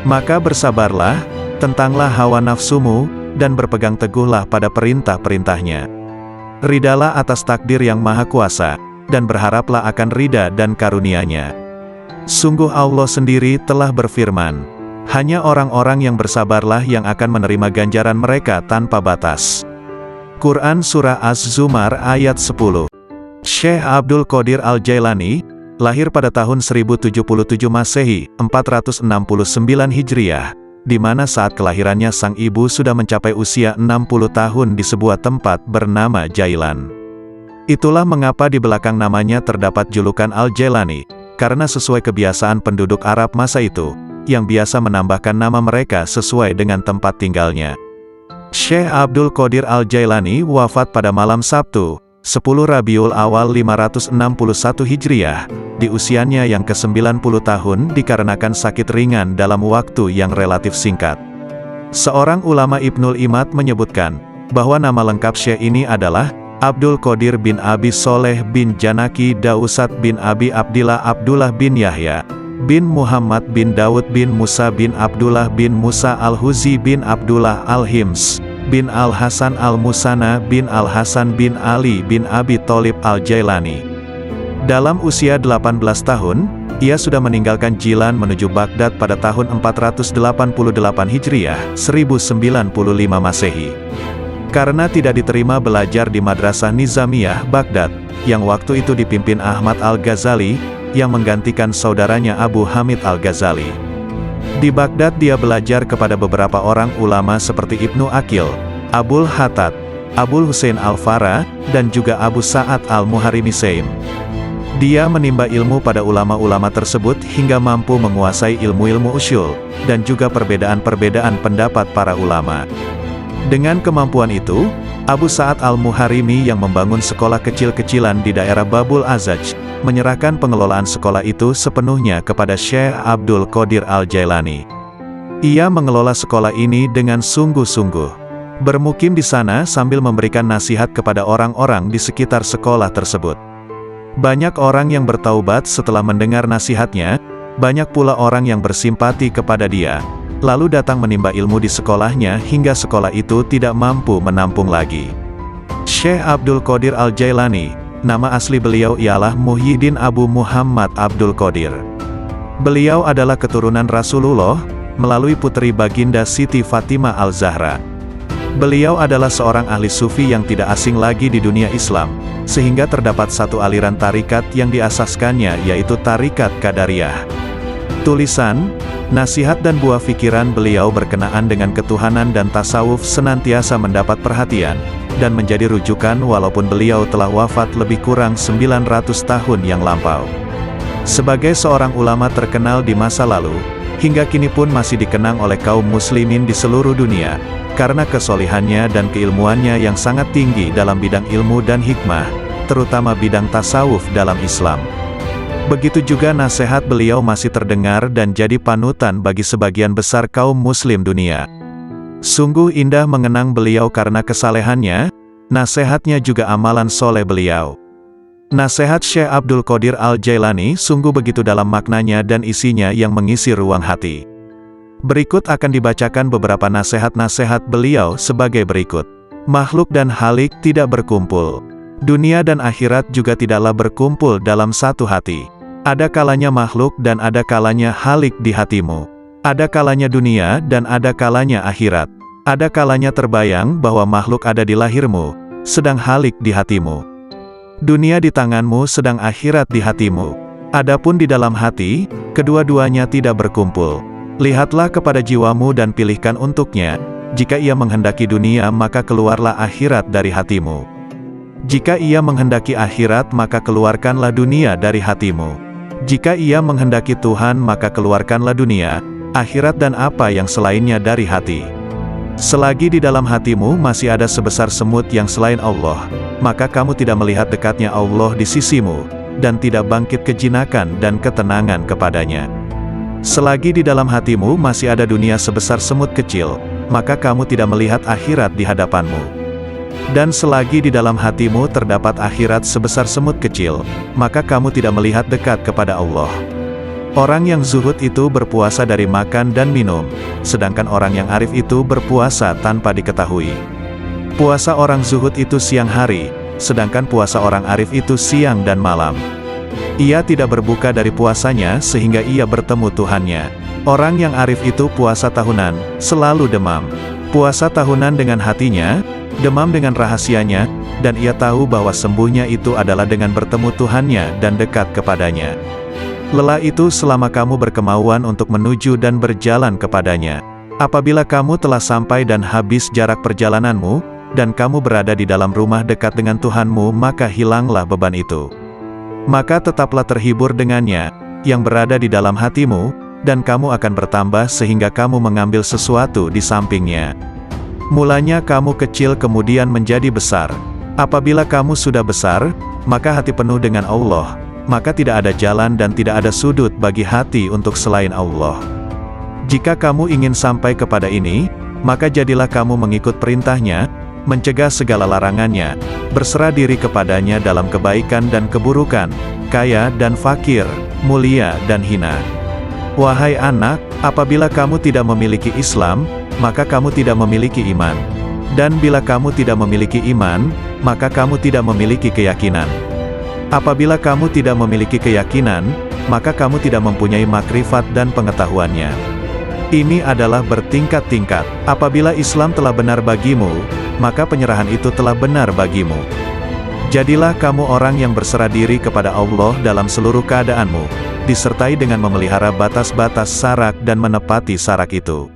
Maka bersabarlah, tentanglah hawa nafsumu, dan berpegang teguhlah pada perintah-perintahnya. Ridalah atas takdir yang maha kuasa, dan berharaplah akan ridha dan karunia-Nya. Sungguh Allah sendiri telah berfirman, hanya orang-orang yang bersabarlah yang akan menerima ganjaran mereka tanpa batas. Quran Surah Az-Zumar ayat 10. Syekh Abdul Qadir Al-Jailani, lahir pada tahun 1077 Masehi, 469 Hijriah, di mana saat kelahirannya sang ibu sudah mencapai usia 60 tahun di sebuah tempat bernama Jailan. Itulah mengapa di belakang namanya terdapat julukan Al-Jailani, karena sesuai kebiasaan penduduk Arab masa itu, yang biasa menambahkan nama mereka sesuai dengan tempat tinggalnya. Syekh Abdul Qadir Al-Jailani wafat pada malam Sabtu, 10 Rabiul Awal 561 Hijriah, di usianya yang ke-90 tahun dikarenakan sakit ringan dalam waktu yang relatif singkat. Seorang ulama Ibnul Imad menyebutkan, bahwa nama lengkap Syekh ini adalah Abdul Qadir bin Abi Soleh bin Janaki Dausat bin Abi Abdillah Abdullah bin Yahya, bin Muhammad bin Daud bin Musa bin Abdullah bin Musa Al-Huzi bin Abdullah Al-Hims, bin Al-Hasan Al-Musana bin Al-Hasan bin Ali bin Abi Tholib Al-Jailani. Dalam usia 18 tahun, ia sudah meninggalkan Jilan menuju Baghdad pada tahun 488 Hijriah, 1095 Masehi. Karena tidak diterima belajar di Madrasah Nizamiyah, Baghdad, yang waktu itu dipimpin Ahmad Al-Ghazali, yang menggantikan saudaranya Abu Hamid Al-Ghazali. Di Baghdad dia belajar kepada beberapa orang ulama seperti Ibnu Aqil, Abul Hattad, Abul Husain Al-Fara, dan juga Abu Sa'ad Al-Muharrimi Saim. Dia menimba ilmu pada ulama-ulama tersebut hingga mampu menguasai ilmu-ilmu usyul, dan juga perbedaan-perbedaan pendapat para ulama. Dengan kemampuan itu, Abu Sa'ad Al-Muharrimi yang membangun sekolah kecil-kecilan di daerah Babul Azaj, menyerahkan pengelolaan sekolah itu sepenuhnya kepada Syekh Abdul Qadir Al-Jailani. Ia mengelola sekolah ini dengan sungguh-sungguh. Bermukim di sana sambil memberikan nasihat kepada orang-orang di sekitar sekolah tersebut. Banyak orang yang bertaubat setelah mendengar nasihatnya, banyak pula orang yang bersimpati kepada dia, lalu datang menimba ilmu di sekolahnya hingga sekolah itu tidak mampu menampung lagi. Syekh Abdul Qadir Al-Jailani, nama asli beliau ialah Muhyiddin Abu Muhammad Abdul Qadir. Beliau adalah keturunan Rasulullah, melalui putri baginda Siti Fatimah Al-Zahra. Beliau adalah seorang ahli sufi yang tidak asing lagi di dunia Islam, sehingga terdapat satu aliran tarikat yang diasaskannya yaitu Tarikat Qadariyah. Tulisan, nasihat dan buah pikiran beliau berkenaan dengan ketuhanan dan tasawuf senantiasa mendapat perhatian, dan menjadi rujukan walaupun beliau telah wafat lebih kurang 900 tahun yang lampau. Sebagai seorang ulama terkenal di masa lalu, hingga kini pun masih dikenang oleh kaum muslimin di seluruh dunia, karena kesolehannya dan keilmuannya yang sangat tinggi dalam bidang ilmu dan hikmah, terutama bidang tasawuf dalam Islam. Begitu juga nasihat beliau masih terdengar dan jadi panutan bagi sebagian besar kaum muslim dunia. Sungguh indah mengenang beliau karena kesalehannya, nasihatnya juga amalan soleh beliau. Nasihat Syekh Abdul Qadir Al-Jailani sungguh begitu dalam maknanya dan isinya yang mengisi ruang hati. Berikut akan dibacakan beberapa nasihat-nasihat beliau sebagai berikut. Makhluk dan halik tidak berkumpul. Dunia dan akhirat juga tidaklah berkumpul dalam satu hati. Ada kalanya makhluk dan ada kalanya halik di hatimu. Ada kalanya dunia dan ada kalanya akhirat. Ada kalanya terbayang bahwa makhluk ada di lahirmu, sedang halik di hatimu. Dunia di tanganmu sedang akhirat di hatimu. Adapun di dalam hati, kedua-duanya tidak berkumpul. Lihatlah kepada jiwamu dan pilihkan untuknya. Jika ia menghendaki dunia maka keluarlah akhirat dari hatimu. Jika ia menghendaki akhirat maka keluarkanlah dunia dari hatimu. Jika ia menghendaki Tuhan maka keluarkanlah dunia, akhirat dan apa yang selainnya dari hati. Selagi di dalam hatimu masih ada sebesar semut yang selain Allah, maka kamu tidak melihat dekatnya Allah di sisimu, dan tidak bangkit kejinakan dan ketenangan kepadanya. Selagi di dalam hatimu masih ada dunia sebesar semut kecil, maka kamu tidak melihat akhirat di hadapanmu. Dan selagi di dalam hatimu terdapat akhirat sebesar semut kecil, maka kamu tidak melihat dekat kepada Allah. Orang yang zuhud itu berpuasa dari makan dan minum, sedangkan orang yang arif itu berpuasa tanpa diketahui. Puasa orang zuhud itu siang hari, sedangkan puasa orang arif itu siang dan malam. Ia tidak berbuka dari puasanya sehingga ia bertemu Tuhannya. Orang yang arif itu puasa tahunan, selalu demam. Puasa tahunan dengan hatinya, demam dengan rahasianya, dan ia tahu bahwa sembuhnya itu adalah dengan bertemu Tuhannya dan dekat kepadanya. Lelah itu selama kamu berkemauan untuk menuju dan berjalan kepadanya. Apabila kamu telah sampai dan habis jarak perjalananmu, dan kamu berada di dalam rumah dekat dengan Tuhanmu, maka hilanglah beban itu. Maka tetaplah terhibur dengannya, yang berada di dalam hatimu, dan kamu akan bertambah sehingga kamu mengambil sesuatu di sampingnya. Mulanya kamu kecil kemudian menjadi besar. Apabila kamu sudah besar, maka hati penuh dengan Allah, maka tidak ada jalan dan tidak ada sudut bagi hati untuk selain Allah. Jika kamu ingin sampai kepada ini, maka jadilah kamu mengikut perintahnya, mencegah segala larangannya, berserah diri kepadanya dalam kebaikan dan keburukan, kaya dan fakir, mulia dan hina. Wahai anak, apabila kamu tidak memiliki Islam, maka kamu tidak memiliki iman. Dan bila kamu tidak memiliki iman, maka kamu tidak memiliki keyakinan. Apabila kamu tidak memiliki keyakinan, maka kamu tidak mempunyai makrifat dan pengetahuannya. Ini adalah bertingkat-tingkat. Apabila Islam telah benar bagimu, maka penyerahan itu telah benar bagimu. Jadilah kamu orang yang berserah diri kepada Allah dalam seluruh keadaanmu, disertai dengan memelihara batas-batas syarak dan menepati syarak itu.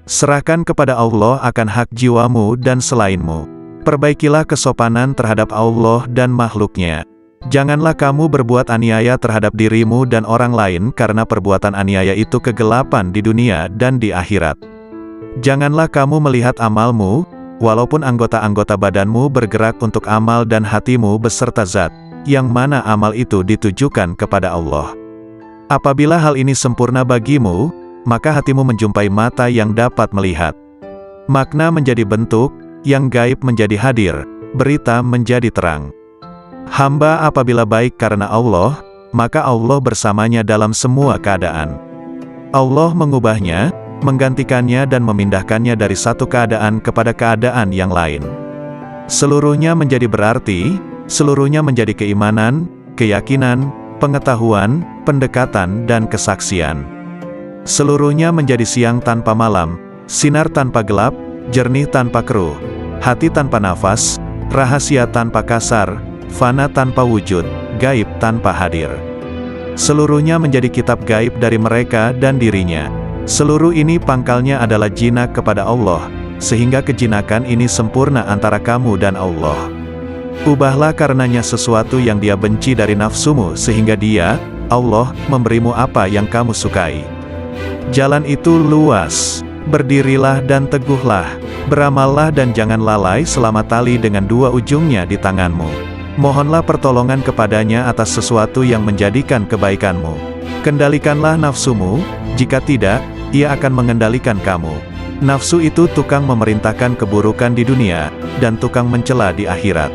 Serahkan kepada Allah akan hak jiwamu dan selainmu. Perbaikilah kesopanan terhadap Allah dan makhluknya. Janganlah kamu berbuat aniaya terhadap dirimu dan orang lain karena perbuatan aniaya itu kegelapan di dunia dan di akhirat. Janganlah kamu melihat amalmu, walaupun anggota-anggota badanmu bergerak untuk amal dan hatimu beserta zat, yang mana amal itu ditujukan kepada Allah. Apabila hal ini sempurna bagimu, maka hatimu menjumpai mata yang dapat melihat. Makna menjadi bentuk, yang gaib menjadi hadir, berita menjadi terang. Hamba apabila baik karena Allah, maka Allah bersamanya dalam semua keadaan. Allah mengubahnya, menggantikannya dan memindahkannya dari satu keadaan kepada keadaan yang lain. Seluruhnya menjadi berarti, seluruhnya menjadi keimanan, keyakinan, pengetahuan, pendekatan dan kesaksian. Seluruhnya menjadi siang tanpa malam, sinar tanpa gelap, jernih tanpa keruh, hati tanpa nafas, rahasia tanpa kasar, fana tanpa wujud, gaib tanpa hadir. Seluruhnya menjadi kitab gaib dari mereka dan dirinya. Seluruh ini pangkalnya adalah jinak kepada Allah, sehingga kejinakan ini sempurna antara kamu dan Allah. Ubahlah karenanya sesuatu yang dia benci dari nafsumu sehingga dia, Allah, memberimu apa yang kamu sukai. Jalan itu luas, berdirilah dan teguhlah, beramallah dan jangan lalai selama tali dengan dua ujungnya di tanganmu. Mohonlah pertolongan kepadanya atas sesuatu yang menjadikan kebaikanmu. Kendalikanlah nafsumu, jika tidak, ia akan mengendalikan kamu. Nafsu itu tukang memerintahkan keburukan di dunia, dan tukang mencela di akhirat.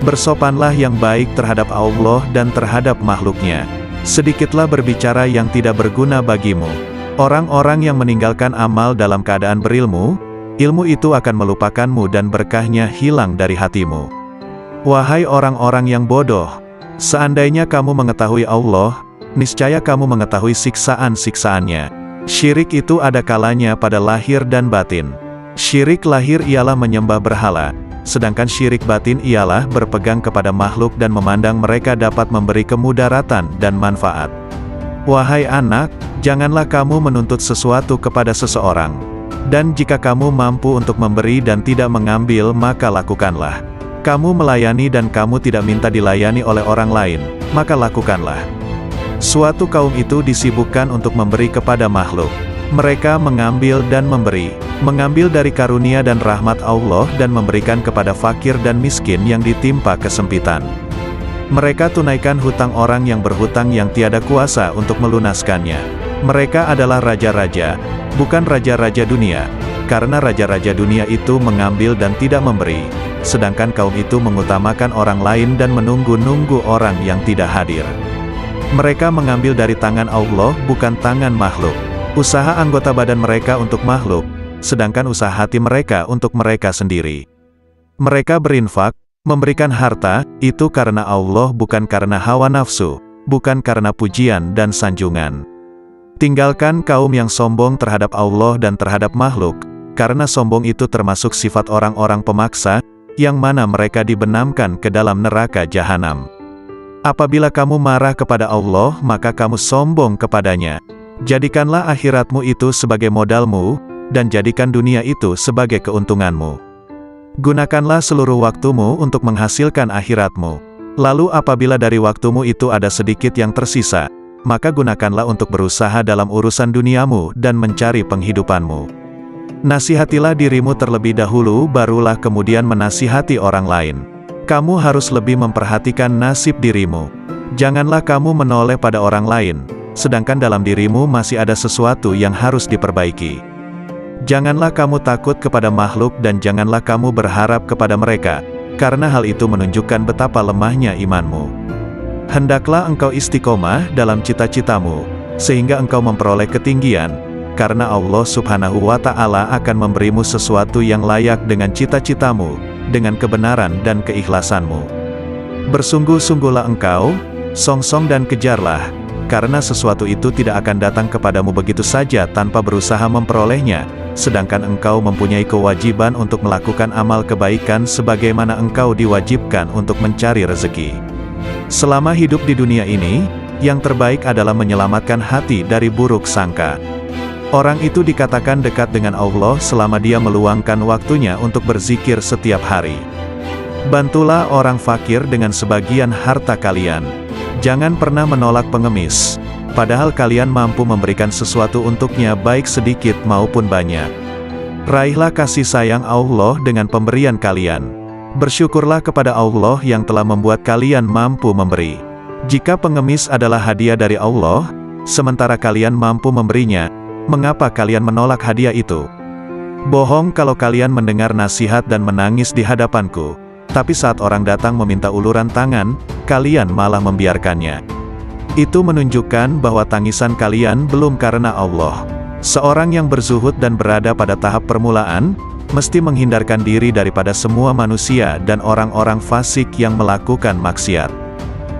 Bersopanlah yang baik terhadap Allah dan terhadap makhluknya. Sedikitlah berbicara yang tidak berguna bagimu. Orang-orang yang meninggalkan amal dalam keadaan berilmu, ilmu itu akan melupakanmu dan berkahnya hilang dari hatimu. Wahai orang-orang yang bodoh, seandainya kamu mengetahui Allah, niscaya kamu mengetahui siksaan-siksaannya. Syirik itu ada kalanya pada lahir dan batin. Syirik lahir ialah menyembah berhala, sedangkan syirik batin ialah berpegang kepada makhluk dan memandang mereka dapat memberi kemudaratan dan manfaat. Wahai anak, janganlah kamu menuntut sesuatu kepada seseorang. Dan jika kamu mampu untuk memberi dan tidak mengambil, maka lakukanlah. Kamu melayani dan kamu tidak minta dilayani oleh orang lain, maka lakukanlah. Suatu kaum itu disibukkan untuk memberi kepada makhluk. Mereka mengambil dan memberi, mengambil dari karunia dan rahmat Allah dan memberikan kepada fakir dan miskin yang ditimpa kesempitan. Mereka tunaikan hutang orang yang berhutang yang tiada kuasa untuk melunaskannya. Mereka adalah raja-raja, bukan raja-raja dunia, karena raja-raja dunia itu mengambil dan tidak memberi, sedangkan kaum itu mengutamakan orang lain dan menunggu-nunggu orang yang tidak hadir. Mereka mengambil dari tangan Allah bukan tangan makhluk. Usaha anggota badan mereka untuk makhluk, sedangkan usaha hati mereka untuk mereka sendiri. Mereka berinfak, memberikan harta, itu karena Allah bukan karena hawa nafsu, bukan karena pujian dan sanjungan. Tinggalkan kaum yang sombong terhadap Allah dan terhadap makhluk, karena sombong itu termasuk sifat orang-orang pemaksa, yang mana mereka dibenamkan ke dalam neraka jahanam. Apabila kamu marah kepada Allah, maka kamu sombong kepadanya. Jadikanlah akhiratmu itu sebagai modalmu, dan jadikan dunia itu sebagai keuntunganmu. Gunakanlah seluruh waktumu untuk menghasilkan akhiratmu. Lalu apabila dari waktumu itu ada sedikit yang tersisa, maka gunakanlah untuk berusaha dalam urusan duniamu dan mencari penghidupanmu. Nasihatilah dirimu terlebih dahulu, barulah kemudian menasihati orang lain. Kamu harus lebih memperhatikan nasib dirimu. Janganlah kamu menoleh pada orang lain, sedangkan dalam dirimu masih ada sesuatu yang harus diperbaiki. Janganlah kamu takut kepada makhluk dan janganlah kamu berharap kepada mereka, karena hal itu menunjukkan betapa lemahnya imanmu. Hendaklah engkau istiqomah dalam cita-citamu, sehingga engkau memperoleh ketinggian, karena Allah Subhanahu wa Ta'ala akan memberimu sesuatu yang layak dengan cita-citamu, dengan kebenaran dan keikhlasanmu. Bersungguh-sungguhlah engkau, songsong dan kejarlah, karena sesuatu itu tidak akan datang kepadamu begitu saja tanpa berusaha memperolehnya, sedangkan engkau mempunyai kewajiban untuk melakukan amal kebaikan sebagaimana engkau diwajibkan untuk mencari rezeki. Selama hidup di dunia ini, yang terbaik adalah menyelamatkan hati dari buruk sangka. Orang itu dikatakan dekat dengan Allah selama dia meluangkan waktunya untuk berzikir setiap hari. Bantulah orang fakir dengan sebagian harta kalian. Jangan pernah menolak pengemis, padahal kalian mampu memberikan sesuatu untuknya baik sedikit maupun banyak. Raihlah kasih sayang Allah dengan pemberian kalian. Bersyukurlah kepada Allah yang telah membuat kalian mampu memberi. Jika pengemis adalah hadiah dari Allah, sementara kalian mampu memberinya, mengapa kalian menolak hadiah itu? Bohong kalau kalian mendengar nasihat dan menangis di hadapanku, tapi saat orang datang meminta uluran tangan, kalian malah membiarkannya. Itu menunjukkan bahwa tangisan kalian belum karena Allah. Seorang yang berzuhud dan berada pada tahap permulaan, mesti menghindarkan diri daripada semua manusia dan orang-orang fasik yang melakukan maksiat.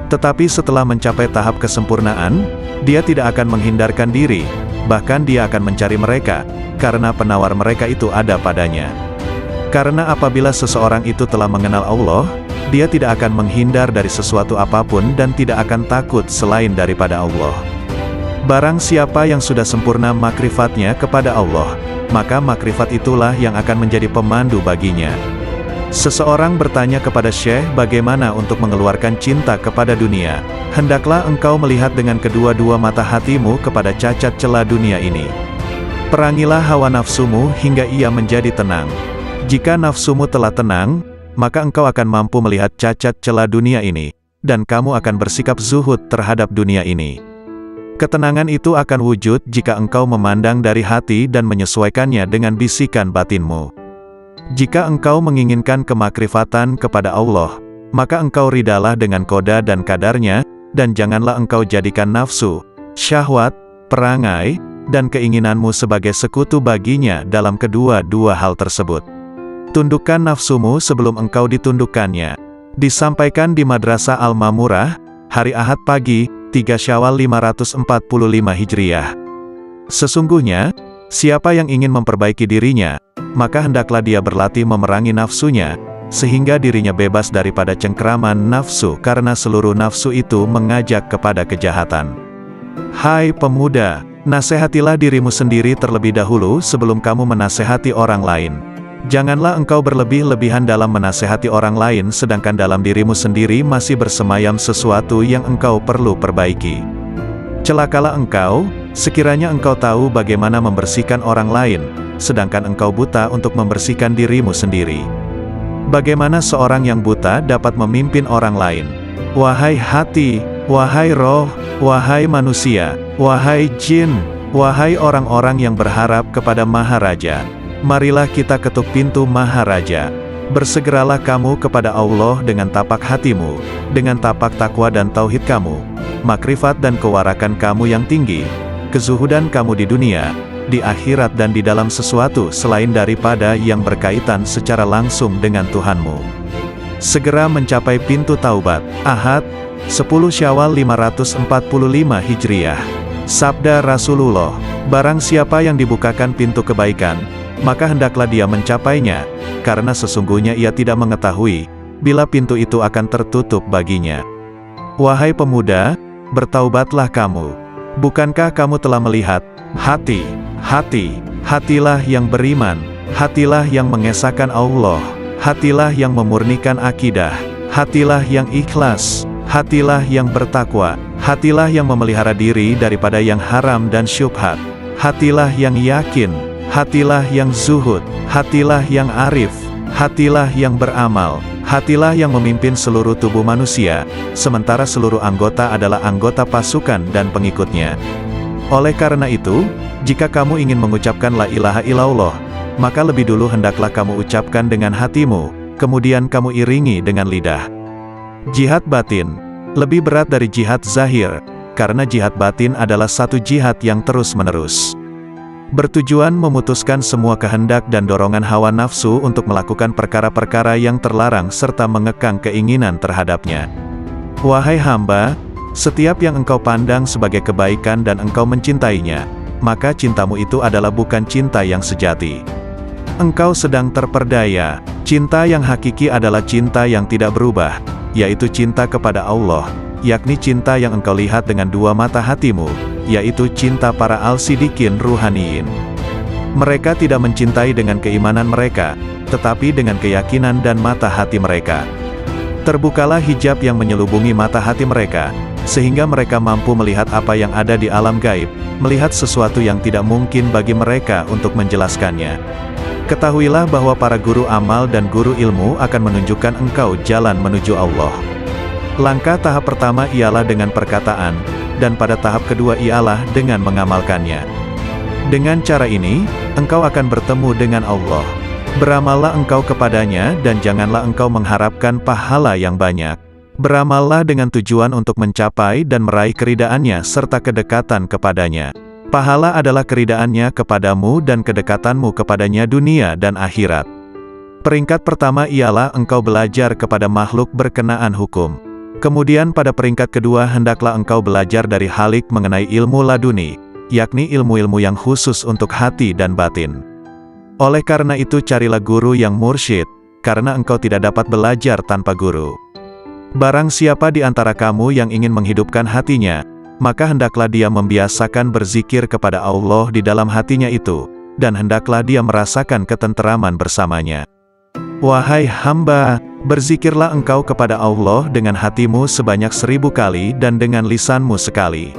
Tetapi setelah mencapai tahap kesempurnaan, dia tidak akan menghindarkan diri, bahkan dia akan mencari mereka, karena penawar mereka itu ada padanya. Karena apabila seseorang itu telah mengenal Allah, dia tidak akan menghindar dari sesuatu apapun dan tidak akan takut selain daripada Allah. Barang siapa yang sudah sempurna makrifatnya kepada Allah, maka makrifat itulah yang akan menjadi pemandu baginya. Seseorang bertanya kepada Syekh bagaimana untuk mengeluarkan cinta kepada dunia. Hendaklah engkau melihat dengan kedua-dua mata hatimu kepada cacat celah dunia ini. Perangilah hawa nafsumu hingga ia menjadi tenang. Jika nafsumu telah tenang, maka engkau akan mampu melihat cacat celah dunia ini, dan kamu akan bersikap zuhud terhadap dunia ini. Ketenangan itu akan wujud jika engkau memandang dari hati dan menyesuaikannya dengan bisikan batinmu. Jika engkau menginginkan kemakrifatan kepada Allah, maka engkau ridalah dengan koda dan kadarnya, dan janganlah engkau jadikan nafsu, syahwat, perangai, dan keinginanmu sebagai sekutu baginya dalam kedua-dua hal tersebut. Tundukkan nafsumu sebelum engkau ditundukkannya. Disampaikan di Madrasah Al-Mamurah, hari Ahad pagi, 3 Syawal 545 Hijriah. Sesungguhnya, siapa yang ingin memperbaiki dirinya, maka hendaklah dia berlatih memerangi nafsunya, sehingga dirinya bebas daripada cengkeraman nafsu karena seluruh nafsu itu mengajak kepada kejahatan. Hai pemuda, nasihatilah dirimu sendiri terlebih dahulu sebelum kamu menasihati orang lain. Janganlah engkau berlebih-lebihan dalam menasihati orang lain sedangkan dalam dirimu sendiri masih bersemayam sesuatu yang engkau perlu perbaiki. Celakalah engkau, sekiranya engkau tahu bagaimana membersihkan orang lain, sedangkan engkau buta untuk membersihkan dirimu sendiri. Bagaimana seorang yang buta dapat memimpin orang lain? Wahai hati, wahai roh, wahai manusia, wahai jin, wahai orang-orang yang berharap kepada Maharaja, marilah kita ketuk pintu Maharaja. Bersegeralah kamu kepada Allah dengan tapak hatimu, dengan tapak takwa dan tauhid kamu, makrifat dan kewarakan kamu yang tinggi, kezuhudan kamu di dunia, di akhirat dan di dalam sesuatu selain daripada yang berkaitan secara langsung dengan Tuhanmu. Segera mencapai pintu taubat. Ahad, 10 Syawal 545 Hijriah. Sabda Rasulullah, barang siapa yang dibukakan pintu kebaikan, maka hendaklah dia mencapainya, karena sesungguhnya ia tidak mengetahui, bila pintu itu akan tertutup baginya. Wahai pemuda, bertaubatlah kamu. Bukankah kamu telah melihat, hatilah yang beriman, hatilah yang mengesahkan Allah, hatilah yang memurnikan akidah, hatilah yang ikhlas, hatilah yang bertakwa, hatilah yang memelihara diri daripada yang haram dan syubhat, hatilah yang yakin, hatilah yang zuhud, hatilah yang arif, hatilah yang beramal, hatilah yang memimpin seluruh tubuh manusia, sementara seluruh anggota adalah anggota pasukan dan pengikutnya. Oleh karena itu, jika kamu ingin mengucapkan la ilaha illallah, maka lebih dulu hendaklah kamu ucapkan dengan hatimu, kemudian kamu iringi dengan lidah. Jihad batin lebih berat dari jihad zahir, karena jihad batin adalah satu jihad yang terus-menerus, bertujuan memutuskan semua kehendak dan dorongan hawa nafsu untuk melakukan perkara-perkara yang terlarang serta mengekang keinginan terhadapnya. Wahai hamba, setiap yang engkau pandang sebagai kebaikan dan engkau mencintainya, maka cintamu itu adalah bukan cinta yang sejati. Engkau sedang terperdaya. Cinta yang hakiki adalah cinta yang tidak berubah, yaitu cinta kepada Allah, yakni cinta yang engkau lihat dengan dua mata hatimu, yaitu cinta para al-sidikin ruhaniyin. Mereka tidak mencintai dengan keimanan mereka, tetapi dengan keyakinan dan mata hati mereka. Terbukalah hijab yang menyelubungi mata hati mereka, sehingga mereka mampu melihat apa yang ada di alam gaib, melihat sesuatu yang tidak mungkin bagi mereka untuk menjelaskannya. Ketahuilah bahwa para guru amal dan guru ilmu akan menunjukkan engkau jalan menuju Allah. Langkah tahap pertama ialah dengan perkataan, dan pada tahap kedua ialah dengan mengamalkannya. Dengan cara ini, engkau akan bertemu dengan Allah. Beramallah engkau kepadanya dan janganlah engkau mengharapkan pahala yang banyak. Beramallah dengan tujuan untuk mencapai dan meraih keridaannya serta kedekatan kepadanya. Pahala adalah keridaannya kepadamu dan kedekatanmu kepadanya dunia dan akhirat. Peringkat pertama ialah engkau belajar kepada makhluk berkenaan hukum. Kemudian pada peringkat kedua hendaklah engkau belajar dari Halik mengenai ilmu laduni, yakni ilmu-ilmu yang khusus untuk hati dan batin. Oleh karena itu carilah guru yang mursyid, karena engkau tidak dapat belajar tanpa guru. Barang siapa di antara kamu yang ingin menghidupkan hatinya, maka hendaklah dia membiasakan berzikir kepada Allah di dalam hatinya itu, dan hendaklah dia merasakan ketenteraman bersamanya. Wahai hamba, berzikirlah engkau kepada Allah dengan hatimu sebanyak 1000 kali dan dengan lisanmu sekali.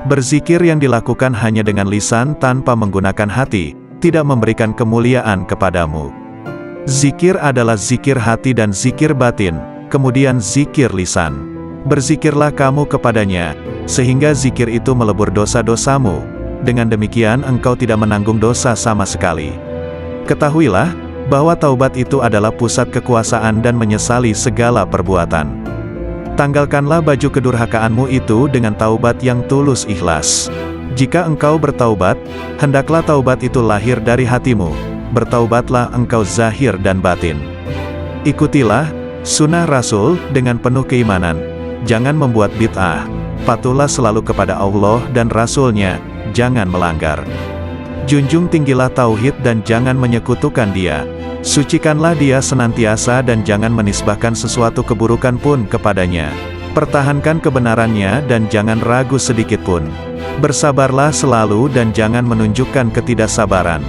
Berzikir yang dilakukan hanya dengan lisan tanpa menggunakan hati, tidak memberikan kemuliaan kepadamu. Zikir adalah zikir hati dan zikir batin, kemudian zikir lisan. Berzikirlah kamu kepadanya, sehingga zikir itu melebur dosa-dosamu. Dengan demikian engkau tidak menanggung dosa sama sekali. Ketahuilah, bahwa taubat itu adalah pusat kekuasaan dan menyesali segala perbuatan. Tanggalkanlah baju kedurhakaanmu itu dengan taubat yang tulus ikhlas. Jika engkau bertaubat, hendaklah taubat itu lahir dari hatimu. Bertaubatlah engkau zahir dan batin. Ikutilah sunnah Rasul dengan penuh keimanan. Jangan membuat bid'ah. Patuhlah selalu kepada Allah dan Rasul-Nya, jangan melanggar. Junjung tinggilah tauhid dan jangan menyekutukan Dia. Sucikanlah Dia senantiasa dan jangan menisbahkan sesuatu keburukan pun kepadanya. Pertahankan kebenarannya dan jangan ragu sedikit pun. Bersabarlah selalu dan jangan menunjukkan ketidaksabaran.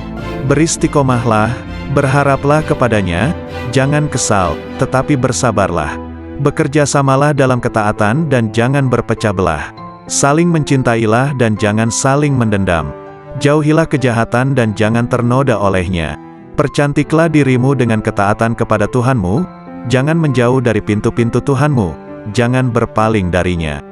Beristiqomahlah, berharaplah kepadanya, jangan kesal, tetapi bersabarlah. Bekerjasamalah dalam ketaatan dan jangan berpecah belah. Saling mencintailah dan jangan saling mendendam. Jauhilah kejahatan dan jangan ternoda olehnya. Percantiklah dirimu dengan ketaatan kepada Tuhanmu, jangan menjauh dari pintu-pintu Tuhanmu, jangan berpaling darinya.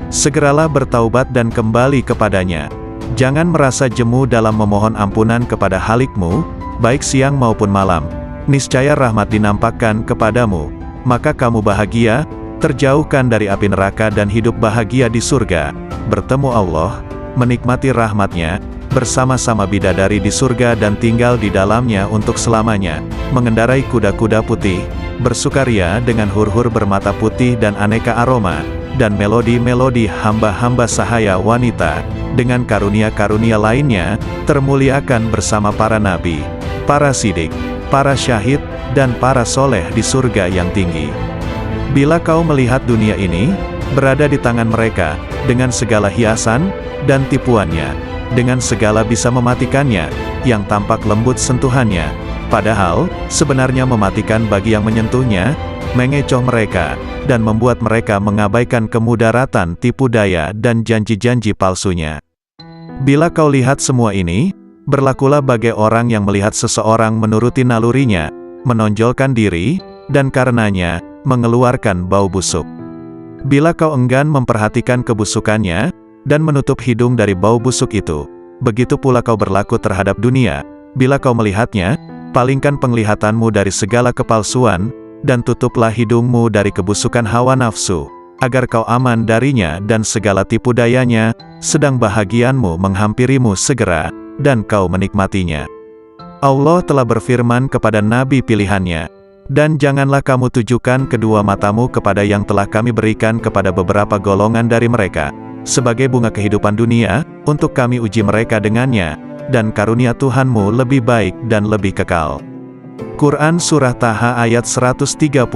Segeralah bertaubat dan kembali kepadanya. Jangan merasa jemu dalam memohon ampunan kepada Halikmu, baik siang maupun malam. Niscaya rahmat dinampakkan kepadamu, maka kamu bahagia, terjauhkan dari api neraka dan hidup bahagia di surga, bertemu Allah, menikmati rahmatnya, bersama-sama bidadari di surga dan tinggal di dalamnya untuk selamanya, mengendarai kuda-kuda putih, bersukaria dengan hur-hur bermata putih dan aneka aroma, dan melodi-melodi hamba-hamba sahaya wanita, dengan karunia-karunia lainnya, termuliakan bersama para nabi, para sidik, para syahid, dan para soleh di surga yang tinggi. Bila kau melihat dunia ini, berada di tangan mereka, dengan segala hiasan, dan tipuannya, dengan segala bisa mematikannya, yang tampak lembut sentuhannya, padahal, sebenarnya mematikan bagi yang menyentuhnya, mengecoh mereka, dan membuat mereka mengabaikan kemudaratan tipu daya dan janji-janji palsunya. Bila kau lihat semua ini, berlakulah bagai orang yang melihat seseorang menuruti nalurinya, menonjolkan diri, dan karenanya, mengeluarkan bau busuk. Bila kau enggan memperhatikan kebusukannya, dan menutup hidung dari bau busuk itu, begitu pula kau berlaku terhadap dunia. Bila kau melihatnya, palingkan penglihatanmu dari segala kepalsuan, dan tutuplah hidungmu dari kebusukan hawa nafsu, agar kau aman darinya dan segala tipu dayanya, sedang bahagianmu menghampirimu segera, dan kau menikmatinya. Allah telah berfirman kepada nabi pilihannya, dan janganlah kamu tujukan kedua matamu kepada yang telah kami berikan kepada beberapa golongan dari mereka, sebagai bunga kehidupan dunia, untuk kami uji mereka dengannya, dan karunia Tuhanmu lebih baik dan lebih kekal. Quran Surah Taha ayat 131.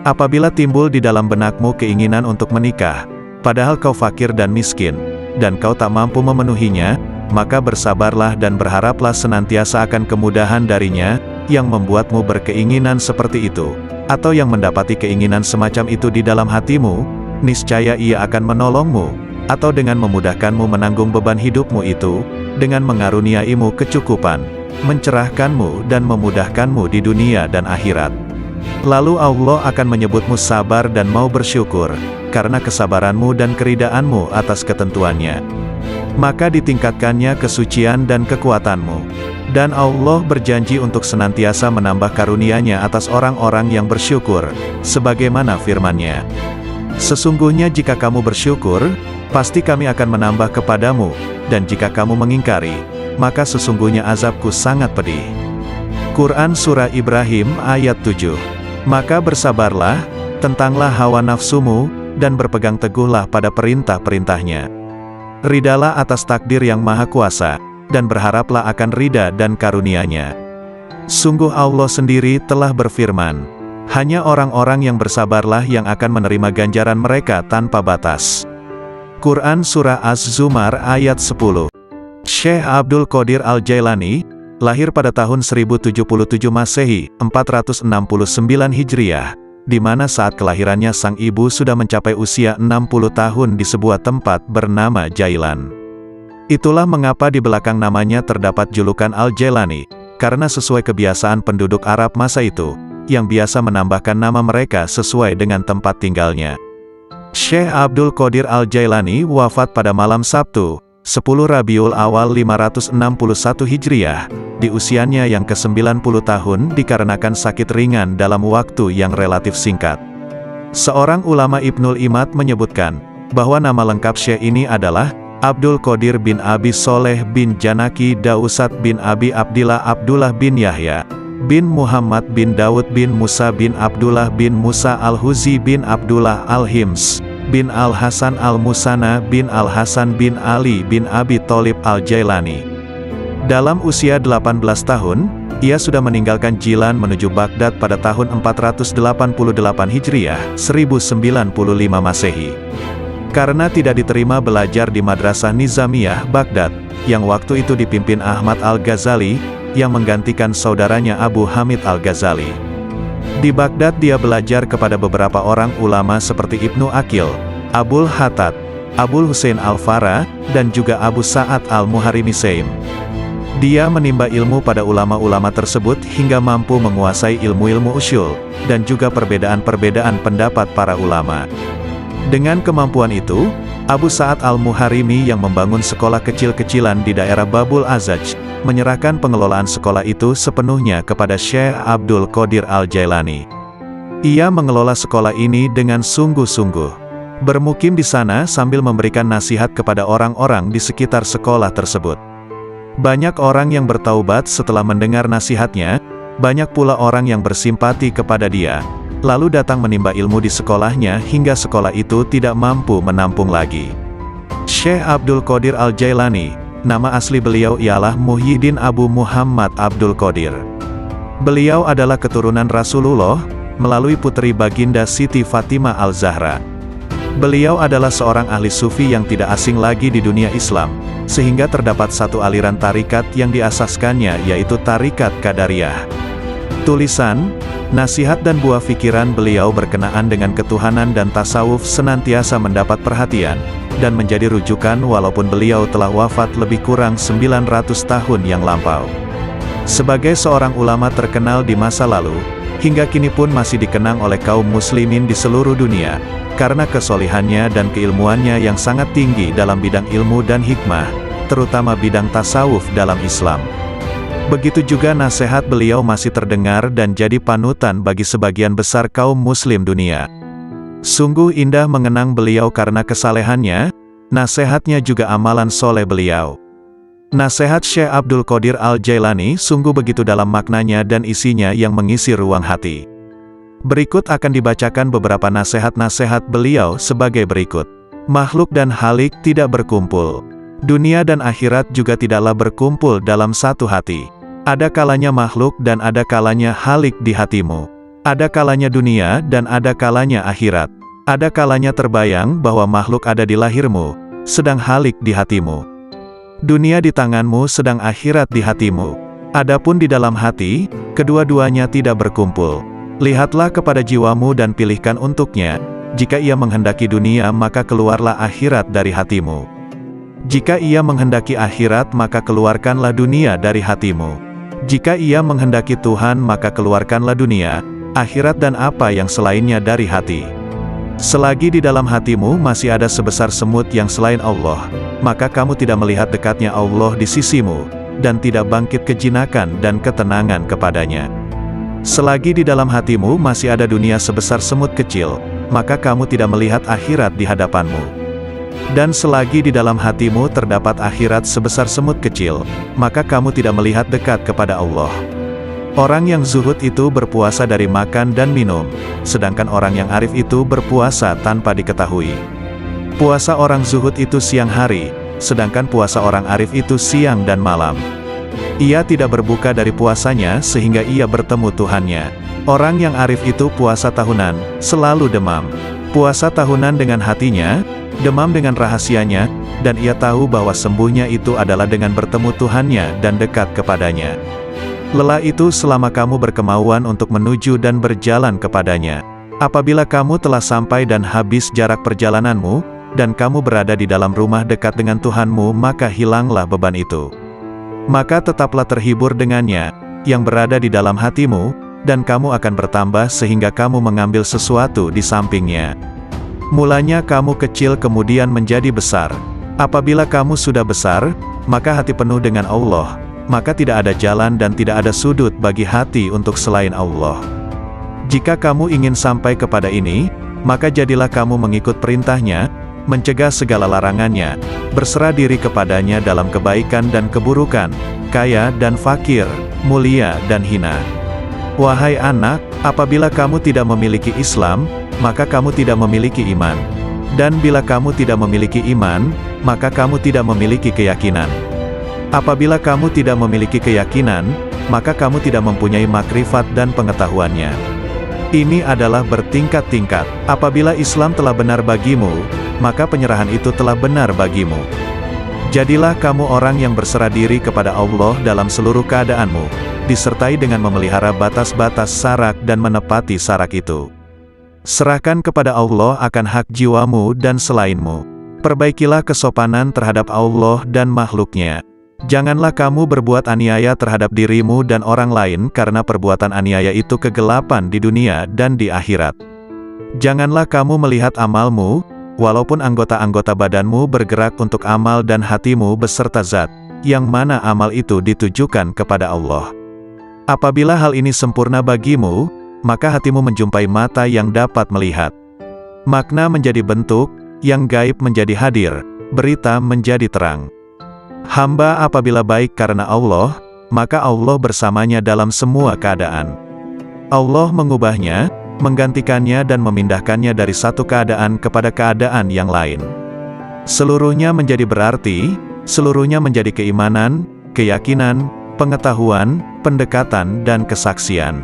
Apabila timbul di dalam benakmu keinginan untuk menikah, padahal kau fakir dan miskin, dan kau tak mampu memenuhinya, maka bersabarlah dan berharaplah senantiasa akan kemudahan darinya, yang membuatmu berkeinginan seperti itu, atau yang mendapati keinginan semacam itu di dalam hatimu, niscaya ia akan menolongmu, atau dengan memudahkanmu menanggung beban hidupmu itu, dengan mengaruniaimu kecukupan, mencerahkanmu dan memudahkanmu di dunia dan akhirat. Lalu Allah akan menyebutmu sabar dan mau bersyukur, karena kesabaranmu dan keridaanmu atas ketentuannya. Maka ditingkatkannya kesucian dan kekuatanmu. Dan Allah berjanji untuk senantiasa menambah karunia-Nya atas orang-orang yang bersyukur, sebagaimana firman-Nya. Sesungguhnya jika kamu bersyukur, pasti kami akan menambah kepadamu, dan jika kamu mengingkari, maka sesungguhnya azabku sangat pedih. Quran Surah Ibrahim ayat 7. Maka bersabarlah, tentanglah hawa nafsumu, dan berpegang teguhlah pada perintah-perintahnya. Ridalah atas takdir yang maha kuasa, dan berharaplah akan rida dan karunia-Nya. Sungguh Allah sendiri telah berfirman, hanya orang-orang yang bersabarlah yang akan menerima ganjaran mereka tanpa batas. Quran Surah Az-Zumar ayat 10. Syekh Abdul Qadir Al-Jailani, lahir pada tahun 1077 Masehi, 469 Hijriah, di mana saat kelahirannya sang ibu sudah mencapai usia 60 tahun di sebuah tempat bernama Jailan. Itulah mengapa di belakang namanya terdapat julukan Al-Jailani, karena sesuai kebiasaan penduduk Arab masa itu, yang biasa menambahkan nama mereka sesuai dengan tempat tinggalnya. Syekh Abdul Qadir Al-Jailani wafat pada malam Sabtu, 10 Rabiul Awal 561 Hijriah, di usianya yang ke-90 tahun dikarenakan sakit ringan dalam waktu yang relatif singkat. Seorang ulama Ibnul Imad menyebutkan, bahwa nama lengkap Syekh ini adalah Abdul Qadir bin Abi Soleh bin Janaki Dausat bin Abi Abdillah Abdullah bin Yahya, bin Muhammad bin Daud bin Musa bin Abdullah bin Musa Al-Huzi bin Abdullah Al-Hims, bin Al-Hasan Al-Musana bin Al-Hasan bin Ali bin Abi Tholib Al-Jailani. Dalam usia 18 tahun, ia sudah meninggalkan Jilan menuju Baghdad pada tahun 488 Hijriah, 1095 Masehi. Karena tidak diterima belajar di Madrasah Nizamiyah Baghdad, yang waktu itu dipimpin Ahmad Al-Ghazali, yang menggantikan saudaranya Abu Hamid Al-Ghazali. Di Baghdad dia belajar kepada beberapa orang ulama seperti Ibnu Aqil, Abul Hattad, Abul Husain Al-Farah, dan juga Abu Sa'ad Al-Muharrimisaim. Dia menimba ilmu pada ulama-ulama tersebut hingga mampu menguasai ilmu-ilmu usyul, dan juga perbedaan-perbedaan pendapat para ulama. Dengan kemampuan itu, Abu Sa'ad Al-Muharrimi yang membangun sekolah kecil-kecilan di daerah Babul Azaj, menyerahkan pengelolaan sekolah itu sepenuhnya kepada Syekh Abdul Qadir Al-Jailani. Ia mengelola sekolah ini dengan sungguh-sungguh. Bermukim di sana sambil memberikan nasihat kepada orang-orang di sekitar sekolah tersebut. Banyak orang yang bertaubat setelah mendengar nasihatnya, banyak pula orang yang bersimpati kepada dia, lalu datang menimba ilmu di sekolahnya hingga sekolah itu tidak mampu menampung lagi. Syekh Abdul Qadir Al-Jailani, nama asli beliau ialah Muhyiddin Abu Muhammad Abdul Qadir. Beliau adalah keturunan Rasulullah, melalui putri baginda Siti Fatimah Al-Zahra. Beliau adalah seorang ahli sufi yang tidak asing lagi di dunia Islam, sehingga terdapat satu aliran tarikat yang diasaskannya yaitu Tarikat Qadariyah. Tulisan, nasihat dan buah pikiran beliau berkenaan dengan ketuhanan dan tasawuf senantiasa mendapat perhatian, dan menjadi rujukan walaupun beliau telah wafat lebih kurang 900 tahun yang lampau. Sebagai seorang ulama terkenal di masa lalu, hingga kini pun masih dikenang oleh kaum muslimin di seluruh dunia, karena kesolihannya dan keilmuannya yang sangat tinggi dalam bidang ilmu dan hikmah, terutama bidang tasawuf dalam Islam. Begitu juga nasihat beliau masih terdengar dan jadi panutan bagi sebagian besar kaum muslim dunia. Sungguh indah mengenang beliau karena kesalehannya, nasihatnya juga amalan soleh beliau. Nasihat Syekh Abdul Qadir Al-Jailani sungguh begitu dalam maknanya dan isinya yang mengisi ruang hati. Berikut akan dibacakan beberapa nasihat-nasihat beliau sebagai berikut. Makhluk dan halik tidak berkumpul. Dunia dan akhirat juga tidaklah berkumpul dalam satu hati. Ada kalanya makhluk dan ada kalanya halik di hatimu. Ada kalanya dunia dan ada kalanya akhirat. Ada kalanya terbayang bahwa makhluk ada di lahirmu, sedang halik di hatimu. Dunia di tanganmu sedang akhirat di hatimu. Adapun di dalam hati, kedua-duanya tidak berkumpul. Lihatlah kepada jiwamu dan pilihkan untuknya. Jika ia menghendaki dunia maka keluarlah akhirat dari hatimu. Jika ia menghendaki akhirat maka keluarkanlah dunia dari hatimu. Jika ia menghendaki Tuhan maka keluarkanlah dunia, akhirat dan apa yang selainnya dari hati. Selagi di dalam hatimu masih ada sebesar semut yang selain Allah, maka kamu tidak melihat dekatnya Allah di sisimu, dan tidak bangkit kejinakan dan ketenangan kepadanya. Selagi di dalam hatimu masih ada dunia sebesar semut kecil, maka kamu tidak melihat akhirat di hadapanmu. Dan selagi di dalam hatimu terdapat akhirat sebesar semut kecil, maka kamu tidak melihat dekat kepada Allah. Orang yang zuhud itu berpuasa dari makan dan minum, sedangkan orang yang arif itu berpuasa tanpa diketahui. Puasa orang zuhud itu siang hari, sedangkan puasa orang arif itu siang dan malam. Ia tidak berbuka dari puasanya sehingga ia bertemu Tuhannya. Orang yang arif itu puasa tahunan, selalu demam. Puasa tahunan dengan hatinya, demam dengan rahasianya, dan ia tahu bahwa sembuhnya itu adalah dengan bertemu Tuhannya dan dekat kepadanya. Lelah itu selama kamu berkemauan untuk menuju dan berjalan kepadanya. Apabila kamu telah sampai dan habis jarak perjalananmu, dan kamu berada di dalam rumah dekat dengan Tuhanmu, maka hilanglah beban itu. Maka tetaplah terhibur dengannya, yang berada di dalam hatimu, dan kamu akan bertambah sehingga kamu mengambil sesuatu di sampingnya. Mulanya kamu kecil kemudian menjadi besar. Apabila kamu sudah besar, maka hati penuh dengan Allah, maka tidak ada jalan dan tidak ada sudut bagi hati untuk selain Allah. Jika kamu ingin sampai kepada ini, maka jadilah kamu mengikut perintahnya, mencegah segala larangannya, berserah diri kepadanya dalam kebaikan dan keburukan, kaya dan fakir, mulia dan hina. Wahai anak, apabila kamu tidak memiliki Islam, maka kamu tidak memiliki iman. Dan bila kamu tidak memiliki iman, maka kamu tidak memiliki keyakinan. Apabila kamu tidak memiliki keyakinan, maka kamu tidak mempunyai makrifat dan pengetahuannya. Ini adalah bertingkat-tingkat. Apabila Islam telah benar bagimu, maka penyerahan itu telah benar bagimu. Jadilah kamu orang yang berserah diri kepada Allah dalam seluruh keadaanmu, disertai dengan memelihara batas-batas syarak dan menepati syarak itu. Serahkan kepada Allah akan hak jiwamu dan selainmu. Perbaikilah kesopanan terhadap Allah dan makhluknya. Janganlah kamu berbuat aniaya terhadap dirimu dan orang lain karena perbuatan aniaya itu kegelapan di dunia dan di akhirat. Janganlah kamu melihat amalmu, walaupun anggota-anggota badanmu bergerak untuk amal dan hatimu beserta zat, yang mana amal itu ditujukan kepada Allah. Apabila hal ini sempurna bagimu, maka hatimu menjumpai mata yang dapat melihat. Makna menjadi bentuk, yang gaib menjadi hadir, berita menjadi terang. Hamba apabila baik karena Allah, maka Allah bersamanya dalam semua keadaan. Allah mengubahnya, menggantikannya dan memindahkannya dari satu keadaan kepada keadaan yang lain. Seluruhnya menjadi berarti, seluruhnya menjadi keimanan, keyakinan, pengetahuan, pendekatan dan kesaksian.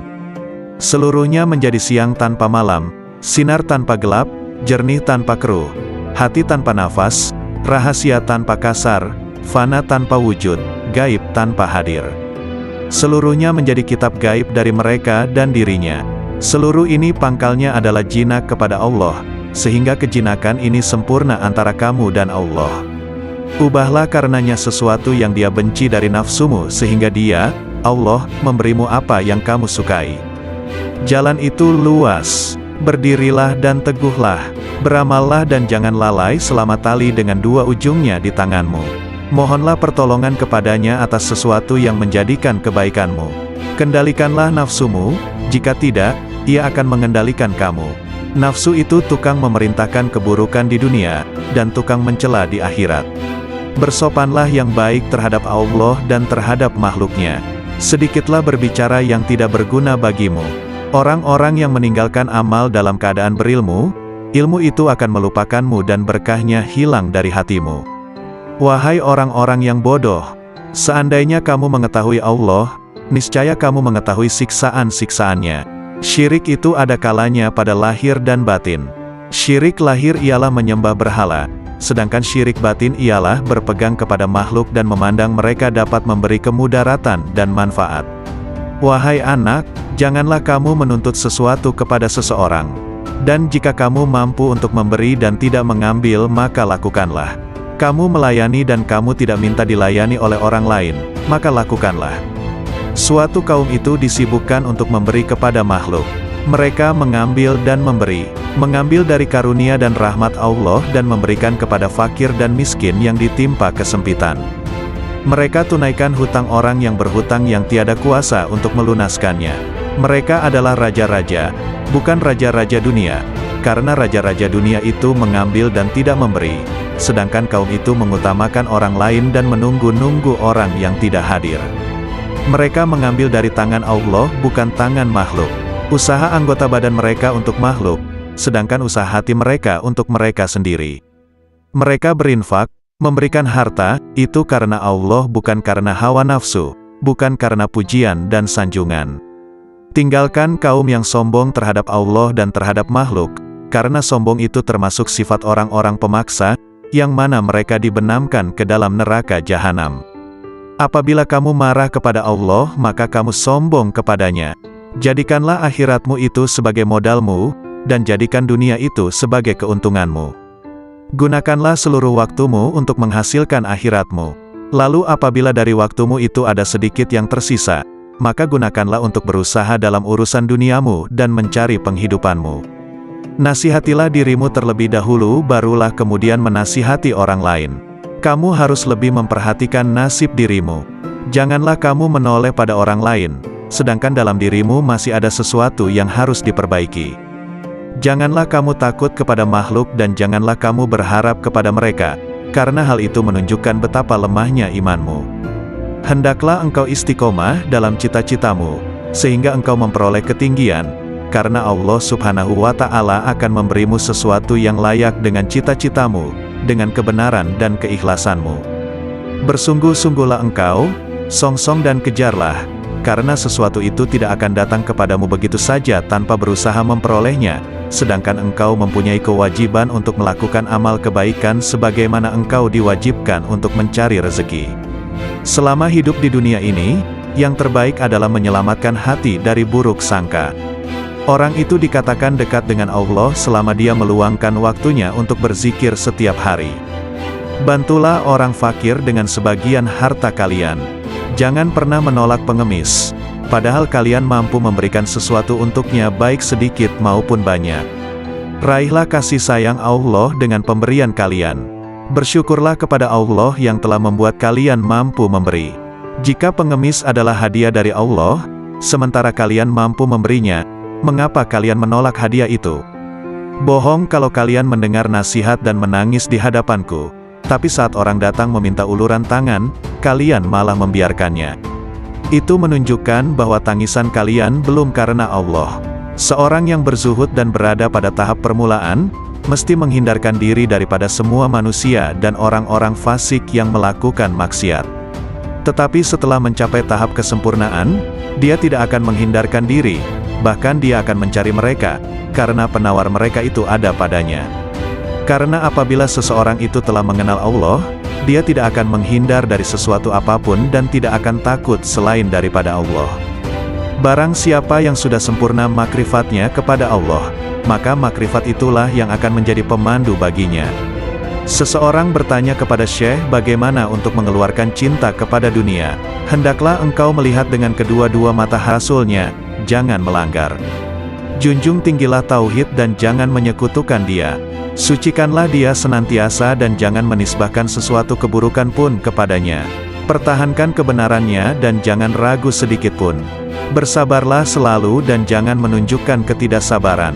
Seluruhnya menjadi siang tanpa malam, sinar tanpa gelap, jernih tanpa keruh, hati tanpa nafas, rahasia tanpa kasar, fana tanpa wujud, gaib tanpa hadir. Seluruhnya menjadi kitab gaib dari mereka dan dirinya. Seluruh ini pangkalnya adalah jinak kepada Allah, sehingga kejinakan ini sempurna antara kamu dan Allah. Ubahlah karenanya sesuatu yang dia benci dari nafsumu sehingga dia, Allah, memberimu apa yang kamu sukai. Jalan itu luas. Berdirilah dan teguhlah. Beramallah dan jangan lalai selama tali dengan dua ujungnya di tanganmu. Mohonlah pertolongan kepadanya atas sesuatu yang menjadikan kebaikanmu. Kendalikanlah nafsumu, jika tidak, ia akan mengendalikan kamu. Nafsu itu tukang memerintahkan keburukan di dunia, dan tukang mencela di akhirat. Bersopanlah yang baik terhadap Allah dan terhadap makhluknya. Sedikitlah berbicara yang tidak berguna bagimu. Orang-orang yang meninggalkan amal dalam keadaan berilmu, ilmu itu akan melupakanmu dan berkahnya hilang dari hatimu. Wahai orang-orang yang bodoh, seandainya kamu mengetahui Allah, niscaya kamu mengetahui siksaan-siksaannya. Syirik itu ada kalanya pada lahir dan batin. Syirik lahir ialah menyembah berhala, sedangkan syirik batin ialah berpegang kepada makhluk dan memandang mereka dapat memberi kemudaratan dan manfaat. Wahai anak, janganlah kamu menuntut sesuatu kepada seseorang. Dan jika kamu mampu untuk memberi dan tidak mengambil, maka lakukanlah. Kamu melayani dan kamu tidak minta dilayani oleh orang lain, maka lakukanlah. Suatu kaum itu disibukkan untuk memberi kepada makhluk. Mereka mengambil dan memberi, mengambil dari karunia dan rahmat Allah dan memberikan kepada fakir dan miskin yang ditimpa kesempitan. Mereka tunaikan hutang orang yang berhutang yang tiada kuasa untuk melunaskannya. Mereka adalah raja-raja, bukan raja-raja dunia, karena raja-raja dunia itu mengambil dan tidak memberi, sedangkan kaum itu mengutamakan orang lain dan menunggu-nunggu orang yang tidak hadir. Mereka mengambil dari tangan Allah bukan tangan makhluk. Usaha anggota badan mereka untuk makhluk, sedangkan usaha hati mereka untuk mereka sendiri. Mereka berinfak, memberikan harta, itu karena Allah bukan karena hawa nafsu, bukan karena pujian dan sanjungan. Tinggalkan kaum yang sombong terhadap Allah dan terhadap makhluk, karena sombong itu termasuk sifat orang-orang pemaksa, yang mana mereka dibenamkan ke dalam neraka jahanam. Apabila kamu marah kepada Allah, maka kamu sombong kepadanya. Jadikanlah akhiratmu itu sebagai modalmu, dan jadikan dunia itu sebagai keuntunganmu. Gunakanlah seluruh waktumu untuk menghasilkan akhiratmu. Lalu apabila dari waktumu itu ada sedikit yang tersisa, maka gunakanlah untuk berusaha dalam urusan duniamu dan mencari penghidupanmu. Nasihatilah dirimu terlebih dahulu, barulah kemudian menasihati orang lain. Kamu harus lebih memperhatikan nasib dirimu. Janganlah kamu menoleh pada orang lain, sedangkan dalam dirimu masih ada sesuatu yang harus diperbaiki. Janganlah kamu takut kepada makhluk dan janganlah kamu berharap kepada mereka, karena hal itu menunjukkan betapa lemahnya imanmu. Hendaklah engkau istiqomah dalam cita-citamu, sehingga engkau memperoleh ketinggian, karena Allah Subhanahu wa Ta'ala akan memberimu sesuatu yang layak dengan cita-citamu, dengan kebenaran dan keikhlasanmu. Bersungguh-sungguhlah engkau, songsong dan kejarlah, karena sesuatu itu tidak akan datang kepadamu begitu saja tanpa berusaha memperolehnya, sedangkan engkau mempunyai kewajiban untuk melakukan amal kebaikan sebagaimana engkau diwajibkan untuk mencari rezeki. Selama hidup di dunia ini, yang terbaik adalah menyelamatkan hati dari buruk sangka. Orang itu dikatakan dekat dengan Allah selama dia meluangkan waktunya untuk berzikir setiap hari. Bantulah orang fakir dengan sebagian harta kalian. Jangan pernah menolak pengemis, padahal kalian mampu memberikan sesuatu untuknya baik sedikit maupun banyak. Raihlah kasih sayang Allah dengan pemberian kalian. Bersyukurlah kepada Allah yang telah membuat kalian mampu memberi. Jika pengemis adalah hadiah dari Allah, sementara kalian mampu memberinya, mengapa kalian menolak hadiah itu? Bohong kalau kalian mendengar nasihat dan menangis di hadapanku, tapi saat orang datang meminta uluran tangan, kalian malah membiarkannya. Itu menunjukkan bahwa tangisan kalian belum karena Allah. Seorang yang berzuhud dan berada pada tahap permulaan, mesti menghindarkan diri daripada semua manusia dan orang-orang fasik yang melakukan maksiat. Tetapi setelah mencapai tahap kesempurnaan, dia tidak akan menghindarkan diri, bahkan dia akan mencari mereka, karena penawar mereka itu ada padanya. Karena apabila seseorang itu telah mengenal Allah, dia tidak akan menghindar dari sesuatu apapun dan tidak akan takut selain daripada Allah. Barang siapa yang sudah sempurna makrifatnya kepada Allah, maka makrifat itulah yang akan menjadi pemandu baginya. Seseorang bertanya kepada Syekh bagaimana untuk mengeluarkan cinta kepada dunia. Hendaklah engkau melihat dengan kedua-dua mata hasilnya, jangan melanggar. Junjung tinggilah tauhid dan jangan menyekutukan dia. Sucikanlah dia senantiasa dan jangan menisbahkan sesuatu keburukan pun kepadanya. Pertahankan kebenarannya dan jangan ragu sedikit pun. Bersabarlah selalu dan jangan menunjukkan ketidaksabaran.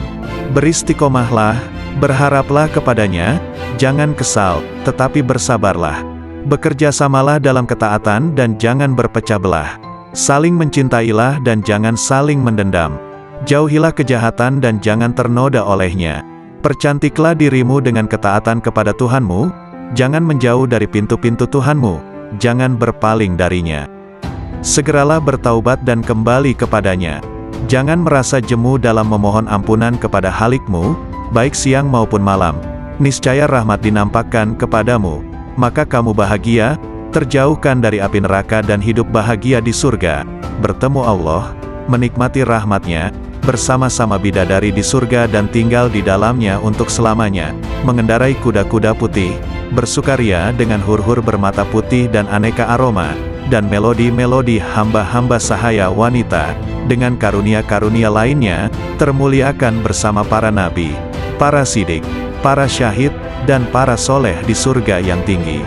Beristiqomahlah, berharaplah kepadanya, jangan kesal, tetapi bersabarlah. Bekerjasamalah dalam ketaatan dan jangan berpecah belah. Saling mencintailah dan jangan saling mendendam. Jauhilah kejahatan dan jangan ternoda olehnya. Percantiklah dirimu dengan ketaatan kepada Tuhanmu, jangan menjauh dari pintu-pintu Tuhanmu, jangan berpaling darinya. Segeralah bertaubat dan kembali kepadanya. Jangan merasa jemu dalam memohon ampunan kepada Halikmu, baik siang maupun malam. Niscaya rahmat dinampakkan kepadamu, maka kamu bahagia, terjauhkan dari api neraka dan hidup bahagia di surga, bertemu Allah, menikmati rahmatnya, bersama-sama bidadari di surga dan tinggal di dalamnya untuk selamanya, mengendarai kuda-kuda putih, bersukaria dengan hur-hur bermata putih dan aneka aroma, dan melodi-melodi hamba-hamba sahaya wanita, dengan karunia-karunia lainnya, termuliakan bersama para nabi, para sidik, para syahid, dan para soleh di surga yang tinggi.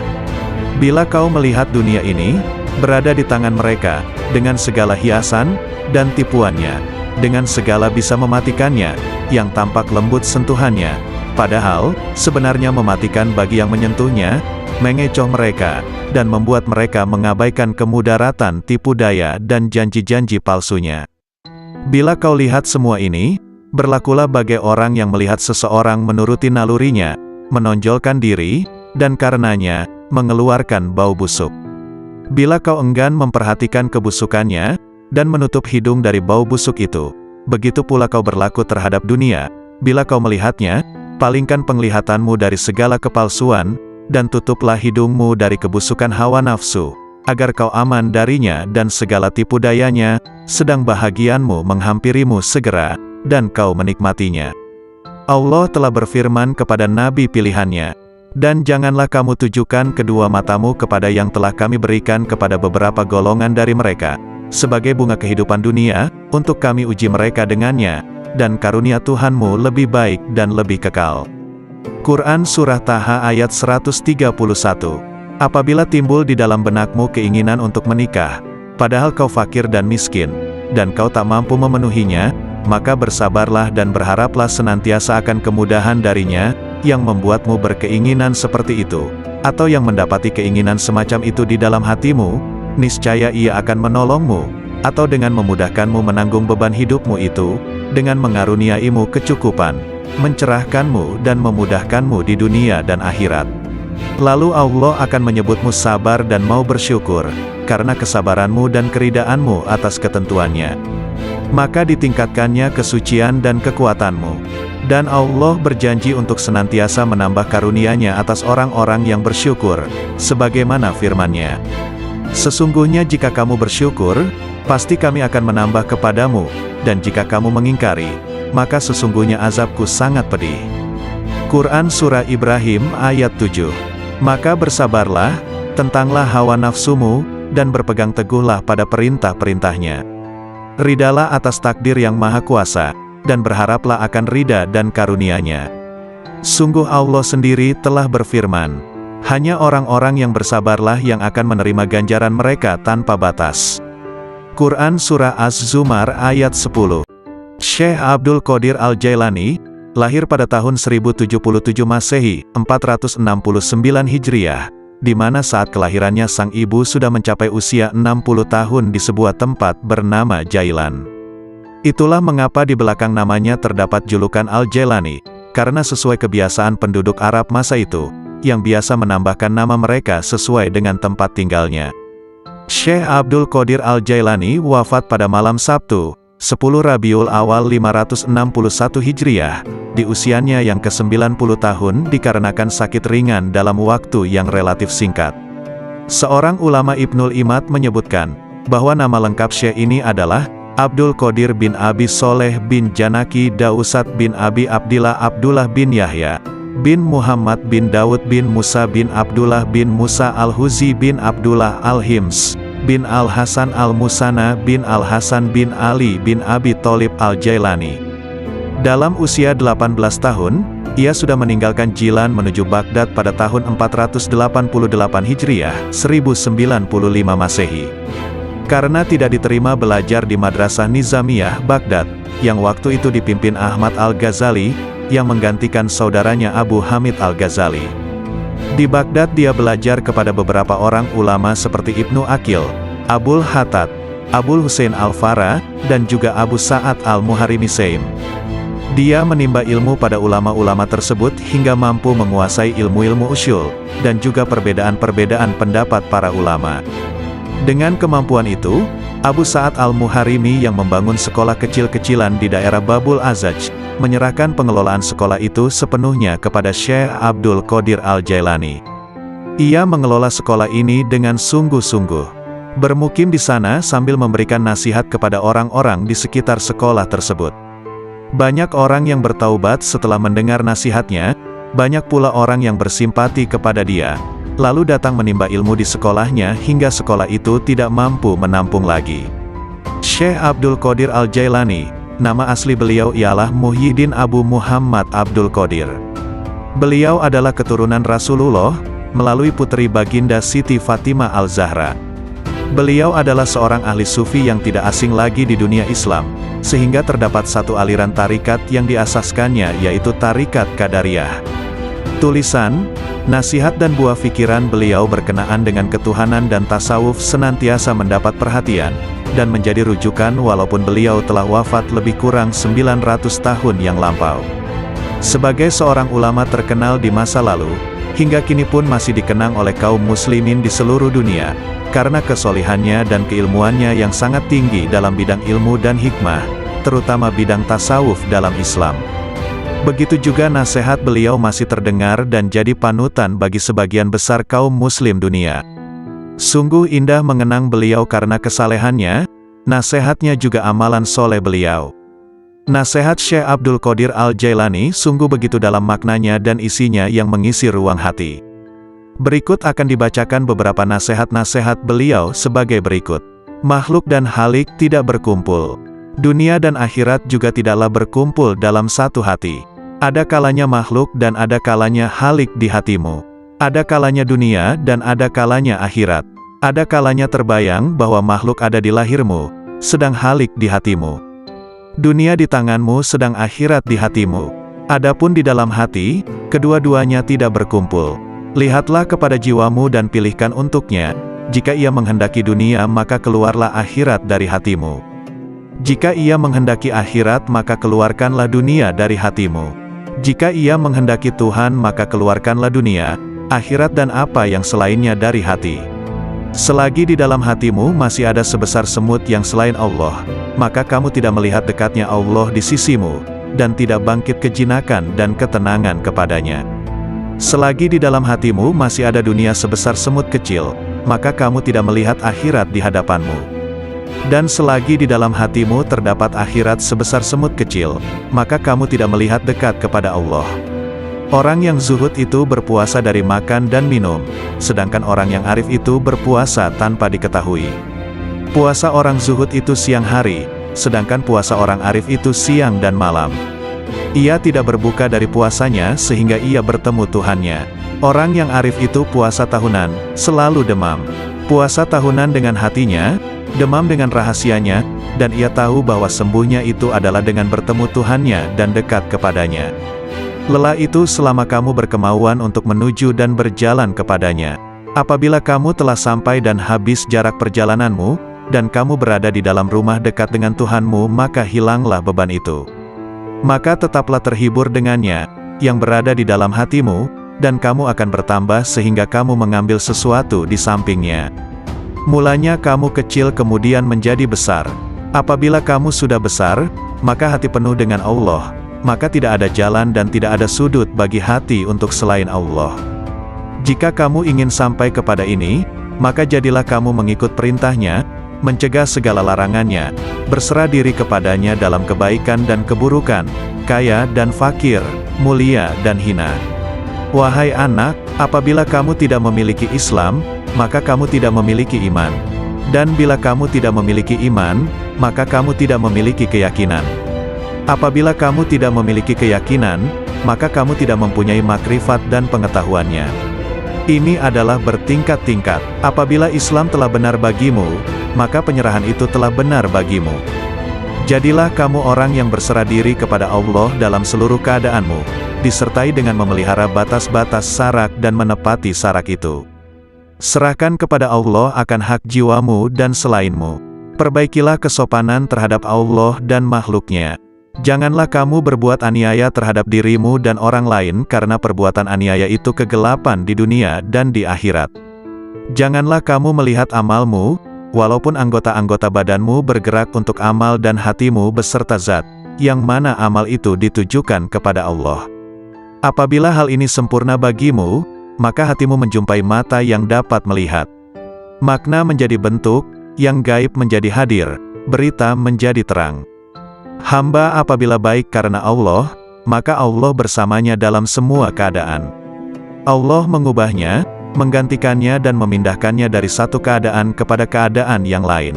Bila kau melihat dunia ini, berada di tangan mereka, dengan segala hiasan, dan tipuannya, dengan segala bisa mematikannya, yang tampak lembut sentuhannya, padahal, sebenarnya mematikan bagi yang menyentuhnya, mengecoh mereka, dan membuat mereka mengabaikan kemudaratan tipu daya dan janji-janji palsunya. Bila kau lihat semua ini, berlakulah bagai orang yang melihat seseorang menuruti nalurinya, menonjolkan diri, dan karenanya, mengeluarkan bau busuk. Bila kau enggan memperhatikan kebusukannya, dan menutup hidung dari bau busuk itu, begitu pula kau berlaku terhadap dunia. Bila kau melihatnya, palingkan penglihatanmu dari segala kepalsuan, dan tutuplah hidungmu dari kebusukan hawa nafsu, agar kau aman darinya dan segala tipu dayanya, sedang bahagianmu menghampirimu segera, dan kau menikmatinya. Allah telah berfirman kepada nabi pilihannya, dan janganlah kamu tujukan kedua matamu kepada yang telah kami berikan kepada beberapa golongan dari mereka, sebagai bunga kehidupan dunia, untuk kami uji mereka dengannya, dan karunia Tuhanmu lebih baik dan lebih kekal. Quran Surah Taha ayat 131. Apabila timbul di dalam benakmu keinginan untuk menikah, padahal kau fakir dan miskin, dan kau tak mampu memenuhinya, maka bersabarlah dan berharaplah senantiasa akan kemudahan darinya, yang membuatmu berkeinginan seperti itu, atau yang mendapati keinginan semacam itu di dalam hatimu, niscaya ia akan menolongmu, atau dengan memudahkanmu menanggung beban hidupmu itu, dengan mengaruniaimu kecukupan, mencerahkanmu dan memudahkanmu di dunia dan akhirat. Lalu Allah akan menyebutmu sabar dan mau bersyukur, karena kesabaranmu dan keridaanmu atas ketentuannya. Maka ditingkatkannya kesucian dan kekuatanmu. Dan Allah berjanji untuk senantiasa menambah karunia-Nya atas orang-orang yang bersyukur, sebagaimana firman-Nya. Sesungguhnya jika kamu bersyukur, pasti kami akan menambah kepadamu, dan jika kamu mengingkari, maka sesungguhnya azabku sangat pedih. Quran Surah Ibrahim ayat 7. Maka bersabarlah, tentanglah hawa nafsumu, dan berpegang teguhlah pada perintah-perintahnya. Ridalah atas takdir yang maha kuasa, dan berharaplah akan rida dan karunia-Nya. Sungguh Allah sendiri telah berfirman, hanya orang-orang yang bersabarlah yang akan menerima ganjaran mereka tanpa batas. Quran Surah Az-Zumar ayat 10. Syekh Abdul Qadir Al-Jailani, lahir pada tahun 1077 Masehi, 469 Hijriah, di mana saat kelahirannya sang ibu sudah mencapai usia 60 tahun di sebuah tempat bernama Jailan. Itulah mengapa di belakang namanya terdapat julukan Al-Jailani, karena sesuai kebiasaan penduduk Arab masa itu, yang biasa menambahkan nama mereka sesuai dengan tempat tinggalnya. Syekh Abdul Qadir Al-Jailani wafat pada malam Sabtu, 10 Rabiul Awal 561 Hijriah, di usianya yang ke-90 tahun dikarenakan sakit ringan dalam waktu yang relatif singkat. Seorang ulama Ibnul Imad menyebutkan, bahwa nama lengkap Syekh ini adalah Abdul Qadir bin Abi Soleh bin Janaki Dausat bin Abi Abdillah Abdullah bin Yahya, bin Muhammad bin Daud bin Musa bin Abdullah bin Musa Al-Huzi bin Abdullah Al-Hims, bin Al-Hasan Al-Musana bin Al-Hasan bin Ali bin Abi Tholib Al-Jailani. Dalam usia 18 tahun, ia sudah meninggalkan Jilan menuju Baghdad pada tahun 488 Hijriah, 1095 Masehi. Karena tidak diterima belajar di Madrasah Nizamiyah, Baghdad, yang waktu itu dipimpin Ahmad Al-Ghazali, yang menggantikan saudaranya Abu Hamid Al-Ghazali. Di Baghdad dia belajar kepada beberapa orang ulama seperti Ibnu Aqil, Abul Hattad, Abul Husain Al-Farra, dan juga Abu Sa'ad Al-Muharrimi Saim. Dia menimba ilmu pada ulama-ulama tersebut hingga mampu menguasai ilmu-ilmu usyul, dan juga perbedaan-perbedaan pendapat para ulama. Dengan kemampuan itu, Abu Sa'ad Al-Muharrimi yang membangun sekolah kecil-kecilan di daerah Babul Azaj, menyerahkan pengelolaan sekolah itu sepenuhnya kepada Syekh Abdul Qadir Al-Jailani. Ia mengelola sekolah ini dengan sungguh-sungguh, bermukim di sana sambil memberikan nasihat kepada orang-orang di sekitar sekolah tersebut. Banyak orang yang bertaubat setelah mendengar nasihatnya, banyak pula orang yang bersimpati kepada dia, lalu datang menimba ilmu di sekolahnya hingga sekolah itu tidak mampu menampung lagi. Syekh Abdul Qadir Al-Jailani, nama asli beliau ialah Muhyiddin Abu Muhammad Abdul Qadir. Beliau adalah keturunan Rasulullah, melalui putri baginda Siti Fatimah Al-Zahra. Beliau adalah seorang ahli sufi yang tidak asing lagi di dunia Islam, sehingga terdapat satu aliran tarikat yang diasaskannya yaitu Tarikat Qadariyah. Tulisan, nasihat dan buah pikiran beliau berkenaan dengan ketuhanan dan tasawuf senantiasa mendapat perhatian, dan menjadi rujukan walaupun beliau telah wafat lebih kurang 900 tahun yang lampau. Sebagai seorang ulama terkenal di masa lalu, hingga kini pun masih dikenang oleh kaum muslimin di seluruh dunia, karena kesolihannya dan keilmuannya yang sangat tinggi dalam bidang ilmu dan hikmah, terutama bidang tasawuf dalam Islam. Begitu juga nasihat beliau masih terdengar dan jadi panutan bagi sebagian besar kaum muslim dunia. Sungguh indah mengenang beliau karena kesalehannya, nasihatnya juga amalan soleh beliau. Nasihat Syekh Abdul Qadir Al-Jailani sungguh begitu dalam maknanya dan isinya yang mengisi ruang hati. Berikut akan dibacakan beberapa nasihat-nasihat beliau sebagai berikut. Makhluk dan halik tidak berkumpul. Dunia dan akhirat juga tidaklah berkumpul dalam satu hati. Ada kalanya makhluk dan ada kalanya halik di hatimu. Ada kalanya dunia dan ada kalanya akhirat. Ada kalanya terbayang bahwa makhluk ada di lahirmu, sedang halik di hatimu. Dunia di tanganmu sedang akhirat di hatimu. Adapun di dalam hati, kedua-duanya tidak berkumpul. Lihatlah kepada jiwamu dan pilihkan untuknya. Jika ia menghendaki dunia maka keluarlah akhirat dari hatimu. Jika ia menghendaki akhirat maka keluarkanlah dunia dari hatimu. Jika ia menghendaki Tuhan maka keluarkanlah dunia, akhirat dan apa yang selainnya dari hati. Selagi di dalam hatimu masih ada sebesar semut yang selain Allah, maka kamu tidak melihat dekatnya Allah di sisimu, dan tidak bangkit kejinakan dan ketenangan kepadanya. Selagi di dalam hatimu masih ada dunia sebesar semut kecil, maka kamu tidak melihat akhirat di hadapanmu. Dan selagi di dalam hatimu terdapat akhirat sebesar semut kecil, maka kamu tidak melihat dekat kepada Allah. Orang yang zuhud itu berpuasa dari makan dan minum, sedangkan orang yang arif itu berpuasa tanpa diketahui. Puasa orang zuhud itu siang hari, sedangkan puasa orang arif itu siang dan malam. Ia tidak berbuka dari puasanya sehingga ia bertemu Tuhannya. Orang yang arif itu puasa tahunan, selalu demam. Puasa tahunan dengan hatinya, demam dengan rahasianya, dan ia tahu bahwa sembuhnya itu adalah dengan bertemu Tuhannya dan dekat kepadanya. Lelah itu selama kamu berkemauan untuk menuju dan berjalan kepadanya. Apabila kamu telah sampai dan habis jarak perjalananmu, dan kamu berada di dalam rumah dekat dengan Tuhanmu, maka hilanglah beban itu. Maka tetaplah terhibur dengannya, yang berada di dalam hatimu, dan kamu akan bertambah sehingga kamu mengambil sesuatu di sampingnya. Mulanya kamu kecil kemudian menjadi besar. Apabila kamu sudah besar, maka hati penuh dengan Allah, maka tidak ada jalan dan tidak ada sudut bagi hati untuk selain Allah. Jika kamu ingin sampai kepada ini, maka jadilah kamu mengikut perintahnya, mencegah segala larangannya, berserah diri kepadanya dalam kebaikan dan keburukan, kaya dan fakir, mulia dan hina. Wahai anak, apabila kamu tidak memiliki Islam, maka kamu tidak memiliki iman. Dan bila kamu tidak memiliki iman, maka kamu tidak memiliki keyakinan. Apabila kamu tidak memiliki keyakinan, maka kamu tidak mempunyai makrifat dan pengetahuannya. Ini adalah bertingkat-tingkat. Apabila Islam telah benar bagimu, maka penyerahan itu telah benar bagimu. Jadilah kamu orang yang berserah diri kepada Allah dalam seluruh keadaanmu, disertai dengan memelihara batas-batas syarak dan menepati syarak itu. Serahkan kepada Allah akan hak jiwamu dan selainmu. Perbaikilah kesopanan terhadap Allah dan makhluknya. Janganlah kamu berbuat aniaya terhadap dirimu dan orang lain karena perbuatan aniaya itu kegelapan di dunia dan di akhirat. Janganlah kamu melihat amalmu, walaupun anggota-anggota badanmu bergerak untuk amal dan hatimu beserta zat, yang mana amal itu ditujukan kepada Allah. Apabila hal ini sempurna bagimu, maka hatimu menjumpai mata yang dapat melihat. Makna menjadi bentuk, yang gaib menjadi hadir, berita menjadi terang. Hamba apabila baik karena Allah, maka Allah bersamanya dalam semua keadaan. Allah mengubahnya, menggantikannya dan memindahkannya dari satu keadaan kepada keadaan yang lain.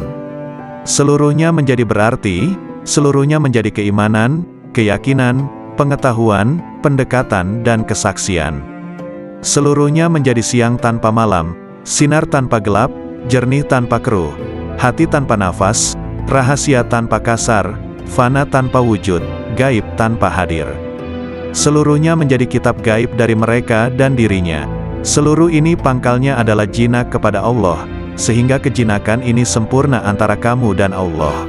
Seluruhnya menjadi berarti, seluruhnya menjadi keimanan, keyakinan, pengetahuan, pendekatan dan kesaksian. Seluruhnya menjadi siang tanpa malam, sinar tanpa gelap, jernih tanpa keruh, hati tanpa nafas, rahasia tanpa kasar, fana tanpa wujud, gaib tanpa hadir. Seluruhnya menjadi kitab gaib dari mereka dan dirinya. Seluruh ini pangkalnya adalah jinak kepada Allah, sehingga kejinakan ini sempurna antara kamu dan Allah.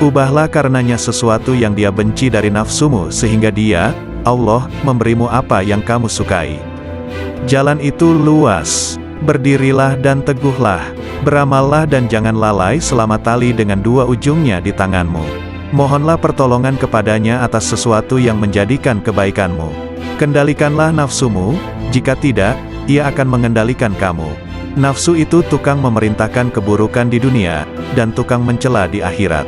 Ubahlah karenanya sesuatu yang dia benci dari nafsumu sehingga dia, Allah, memberimu apa yang kamu sukai. Jalan itu luas. Berdirilah dan teguhlah. Beramallah dan jangan lalai selama tali dengan dua ujungnya di tanganmu. Mohonlah pertolongan kepadanya atas sesuatu yang menjadikan kebaikanmu. Kendalikanlah nafsumu, jika tidak, ia akan mengendalikan kamu. Nafsu itu tukang memerintahkan keburukan di dunia, dan tukang mencela di akhirat.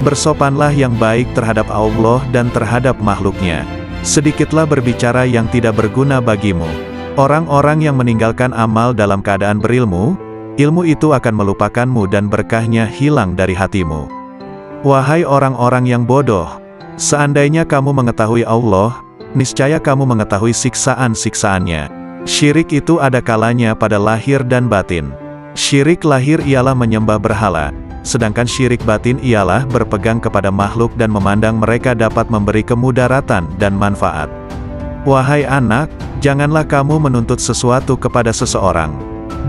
Bersopanlah yang baik terhadap Allah dan terhadap makhluknya. Sedikitlah berbicara yang tidak berguna bagimu. Orang-orang yang meninggalkan amal dalam keadaan berilmu, ilmu itu akan melupakanmu dan berkahnya hilang dari hatimu. Wahai orang-orang yang bodoh, seandainya kamu mengetahui Allah, niscaya kamu mengetahui siksaan-siksaannya. Syirik itu ada kalanya pada lahir dan batin. Syirik lahir ialah menyembah berhala, sedangkan syirik batin ialah berpegang kepada makhluk dan memandang mereka dapat memberi kemudaratan dan manfaat. Wahai anak, janganlah kamu menuntut sesuatu kepada seseorang.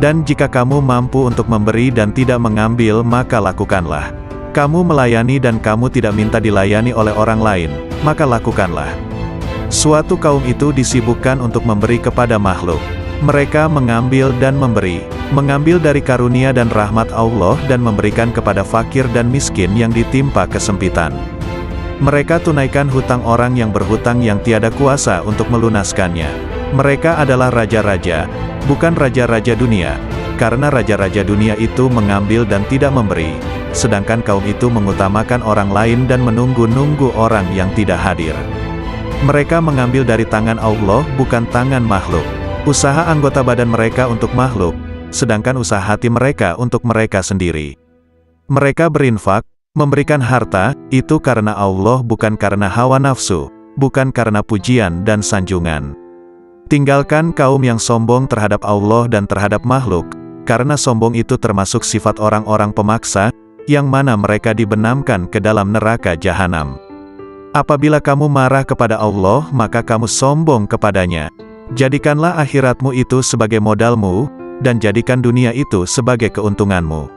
Dan jika kamu mampu untuk memberi dan tidak mengambil, maka lakukanlah. Kamu melayani dan kamu tidak minta dilayani oleh orang lain, maka lakukanlah. Suatu kaum itu disibukkan untuk memberi kepada makhluk. Mereka mengambil dan memberi, mengambil dari karunia dan rahmat Allah dan memberikan kepada fakir dan miskin yang ditimpa kesempitan. Mereka tunaikan hutang orang yang berhutang yang tiada kuasa untuk melunaskannya. Mereka adalah raja-raja, bukan raja-raja dunia, karena raja-raja dunia itu mengambil dan tidak memberi. Sedangkan kaum itu mengutamakan orang lain dan menunggu-nunggu orang yang tidak hadir. Mereka mengambil dari tangan Allah bukan tangan makhluk. Usaha anggota badan mereka untuk makhluk, sedangkan usaha hati mereka untuk mereka sendiri. Mereka berinfak, memberikan harta, itu karena Allah bukan karena hawa nafsu, bukan karena pujian dan sanjungan. Tinggalkan kaum yang sombong terhadap Allah dan terhadap makhluk, karena sombong itu termasuk sifat orang-orang pemaksa, yang mana mereka dibenamkan ke dalam neraka jahanam. Apabila kamu marah kepada Allah, maka kamu sombong kepadanya. Jadikanlah akhiratmu itu sebagai modalmu, dan jadikan dunia itu sebagai keuntunganmu.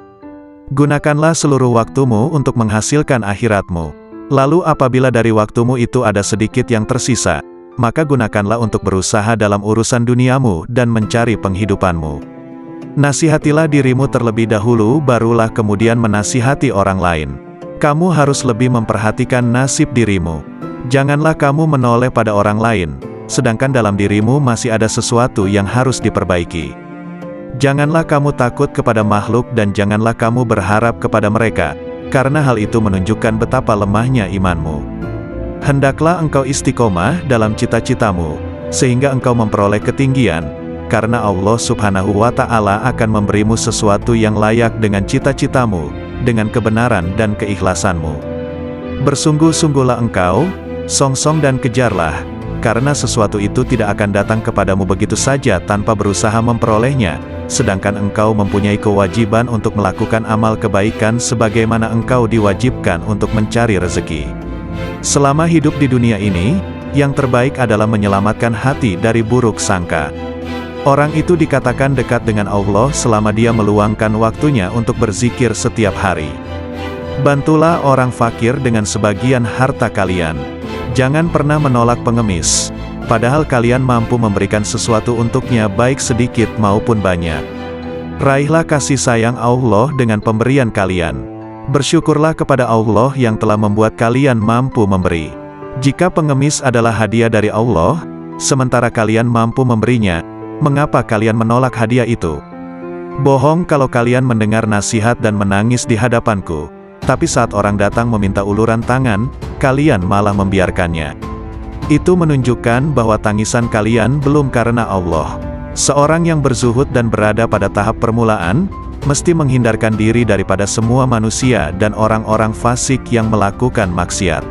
Gunakanlah seluruh waktumu untuk menghasilkan akhiratmu. Lalu apabila dari waktumu itu ada sedikit yang tersisa, maka gunakanlah untuk berusaha dalam urusan duniamu dan mencari penghidupanmu. Nasihatilah dirimu terlebih dahulu, barulah kemudian menasihati orang lain. Kamu harus lebih memperhatikan nasib dirimu. Janganlah kamu menoleh pada orang lain, sedangkan dalam dirimu masih ada sesuatu yang harus diperbaiki. Janganlah kamu takut kepada makhluk dan janganlah kamu berharap kepada mereka, karena hal itu menunjukkan betapa lemahnya imanmu. Hendaklah engkau istiqomah dalam cita-citamu, sehingga engkau memperoleh ketinggian, karena Allah Subhanahu wa Ta'ala akan memberimu sesuatu yang layak dengan cita-citamu, dengan kebenaran dan keikhlasanmu. Bersungguh-sungguhlah engkau, song-song dan kejarlah, karena sesuatu itu tidak akan datang kepadamu begitu saja tanpa berusaha memperolehnya, sedangkan engkau mempunyai kewajiban untuk melakukan amal kebaikan sebagaimana engkau diwajibkan untuk mencari rezeki. Selama hidup di dunia ini, yang terbaik adalah menyelamatkan hati dari buruk sangka. Orang itu dikatakan dekat dengan Allah selama dia meluangkan waktunya untuk berzikir setiap hari. Bantulah orang fakir dengan sebagian harta kalian. Jangan pernah menolak pengemis, padahal kalian mampu memberikan sesuatu untuknya baik sedikit maupun banyak. Raihlah kasih sayang Allah dengan pemberian kalian. Bersyukurlah kepada Allah yang telah membuat kalian mampu memberi. Jika pengemis adalah hadiah dari Allah, sementara kalian mampu memberinya, mengapa kalian menolak hadiah itu? Bohong kalau kalian mendengar nasihat dan menangis di hadapanku, tapi saat orang datang meminta uluran tangan, kalian malah membiarkannya. Itu menunjukkan bahwa tangisan kalian belum karena Allah. Seorang yang berzuhud dan berada pada tahap permulaan, mesti menghindarkan diri daripada semua manusia dan orang-orang fasik yang melakukan maksiat.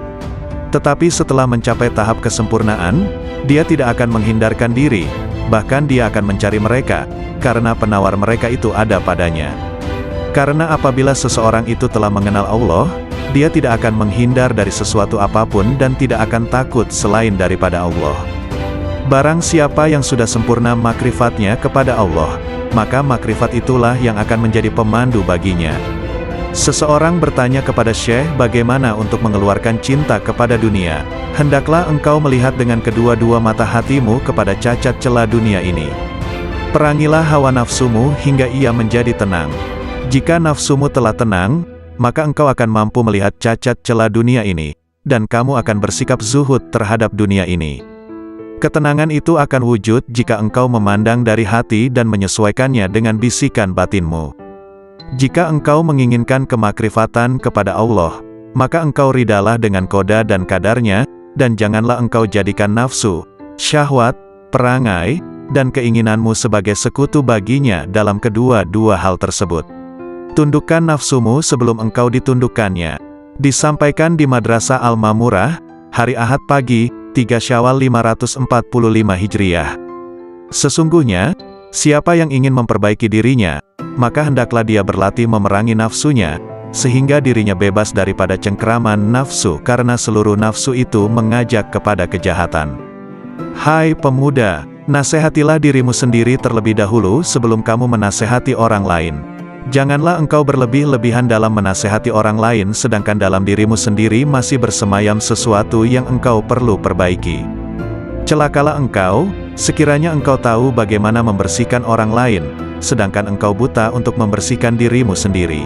Tetapi setelah mencapai tahap kesempurnaan, dia tidak akan menghindarkan diri, bahkan dia akan mencari mereka, karena penawar mereka itu ada padanya. Karena apabila seseorang itu telah mengenal Allah, dia tidak akan menghindar dari sesuatu apapun dan tidak akan takut selain daripada Allah. Barang siapa yang sudah sempurna makrifatnya kepada Allah, maka makrifat itulah yang akan menjadi pemandu baginya. Seseorang bertanya kepada Syekh bagaimana untuk mengeluarkan cinta kepada dunia. Hendaklah engkau melihat dengan kedua-dua mata hatimu kepada cacat celah dunia ini. Perangilah hawa nafsumu hingga ia menjadi tenang. Jika nafsumu telah tenang, maka engkau akan mampu melihat cacat celah dunia ini, dan kamu akan bersikap zuhud terhadap dunia ini. Ketenangan itu akan wujud jika engkau memandang dari hati dan menyesuaikannya dengan bisikan batinmu. Jika engkau menginginkan kemakrifatan kepada Allah, maka engkau ridalah dengan koda dan kadarnya, dan janganlah engkau jadikan nafsu, syahwat, perangai, dan keinginanmu sebagai sekutu baginya dalam kedua-dua hal tersebut. Tundukkan nafsumu sebelum engkau ditundukkannya. Disampaikan di Madrasah Al-Mamurah, hari Ahad pagi, 3 Syawal 545 Hijriah. Sesungguhnya, siapa yang ingin memperbaiki dirinya, maka hendaklah dia berlatih memerangi nafsunya, sehingga dirinya bebas daripada cengkeraman nafsu karena seluruh nafsu itu mengajak kepada kejahatan. Hai pemuda, nasihatilah dirimu sendiri terlebih dahulu sebelum kamu menasihati orang lain. Janganlah engkau berlebih-lebihan dalam menasehati orang lain sedangkan dalam dirimu sendiri masih bersemayam sesuatu yang engkau perlu perbaiki. Celakalah engkau, sekiranya engkau tahu bagaimana membersihkan orang lain, sedangkan engkau buta untuk membersihkan dirimu sendiri.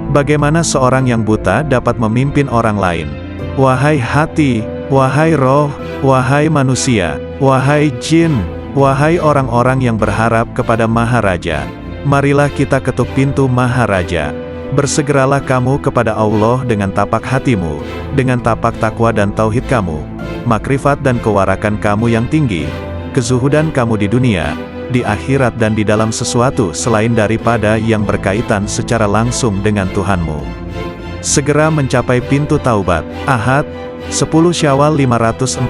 Bagaimana seorang yang buta dapat memimpin orang lain? Wahai hati, wahai roh, wahai manusia, wahai jin, wahai orang-orang yang berharap kepada Maharaja, marilah kita ketuk pintu Maharaja. Bersegeralah kamu kepada Allah dengan tapak hatimu, dengan tapak takwa dan tauhid kamu, makrifat dan kewarakan kamu yang tinggi, kezuhudan kamu di dunia, di akhirat dan di dalam sesuatu selain daripada yang berkaitan secara langsung dengan Tuhanmu. Segera mencapai pintu taubat. Ahad, 10 Syawal 545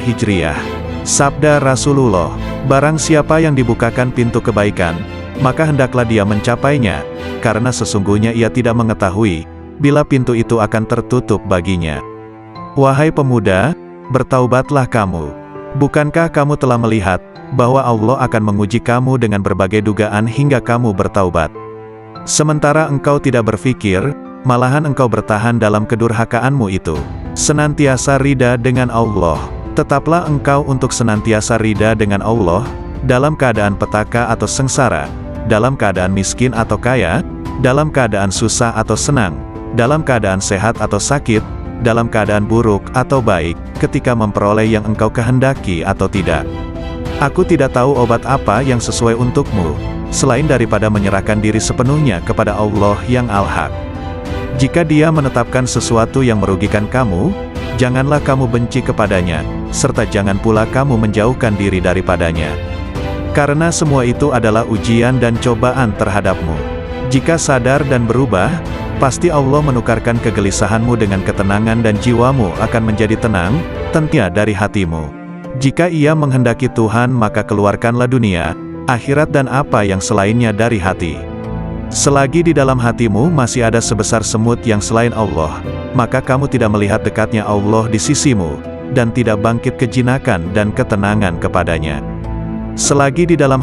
Hijriah. Sabda Rasulullah, barang siapa yang dibukakan pintu kebaikan, maka hendaklah dia mencapainya, karena sesungguhnya ia tidak mengetahui, bila pintu itu akan tertutup baginya. Wahai pemuda, bertaubatlah kamu. Bukankah kamu telah melihat, bahwa Allah akan menguji kamu dengan berbagai dugaan hingga kamu bertaubat? Sementara engkau tidak berfikir, malahan engkau bertahan dalam kedurhakaanmu itu. Senantiasa rida dengan Allah. Tetaplah engkau untuk senantiasa rida dengan Allah, dalam keadaan petaka atau sengsara, dalam keadaan miskin atau kaya, dalam keadaan susah atau senang, dalam keadaan sehat atau sakit, dalam keadaan buruk atau baik, ketika memperoleh yang engkau kehendaki atau tidak. Aku tidak tahu obat apa yang sesuai untukmu, selain daripada menyerahkan diri sepenuhnya kepada Allah yang Al-Haq. Jika Dia menetapkan sesuatu yang merugikan kamu, janganlah kamu benci kepadanya, serta jangan pula kamu menjauhkan diri daripadanya. Karena semua itu adalah ujian dan cobaan terhadapmu. Jika sadar dan berubah, pasti Allah menukarkan kegelisahanmu dengan ketenangan dan jiwamu akan menjadi tenang, tentunya dari hatimu. Jika Ia menghendaki Tuhan maka keluarkanlah dunia, akhirat dan apa yang selainnya dari hati. Selagi di dalam hatimu masih ada sebesar semut yang selain Allah, maka kamu tidak melihat dekatnya Allah di sisimu, dan tidak bangkit kejinakan dan ketenangan kepadanya. Selagi di dalam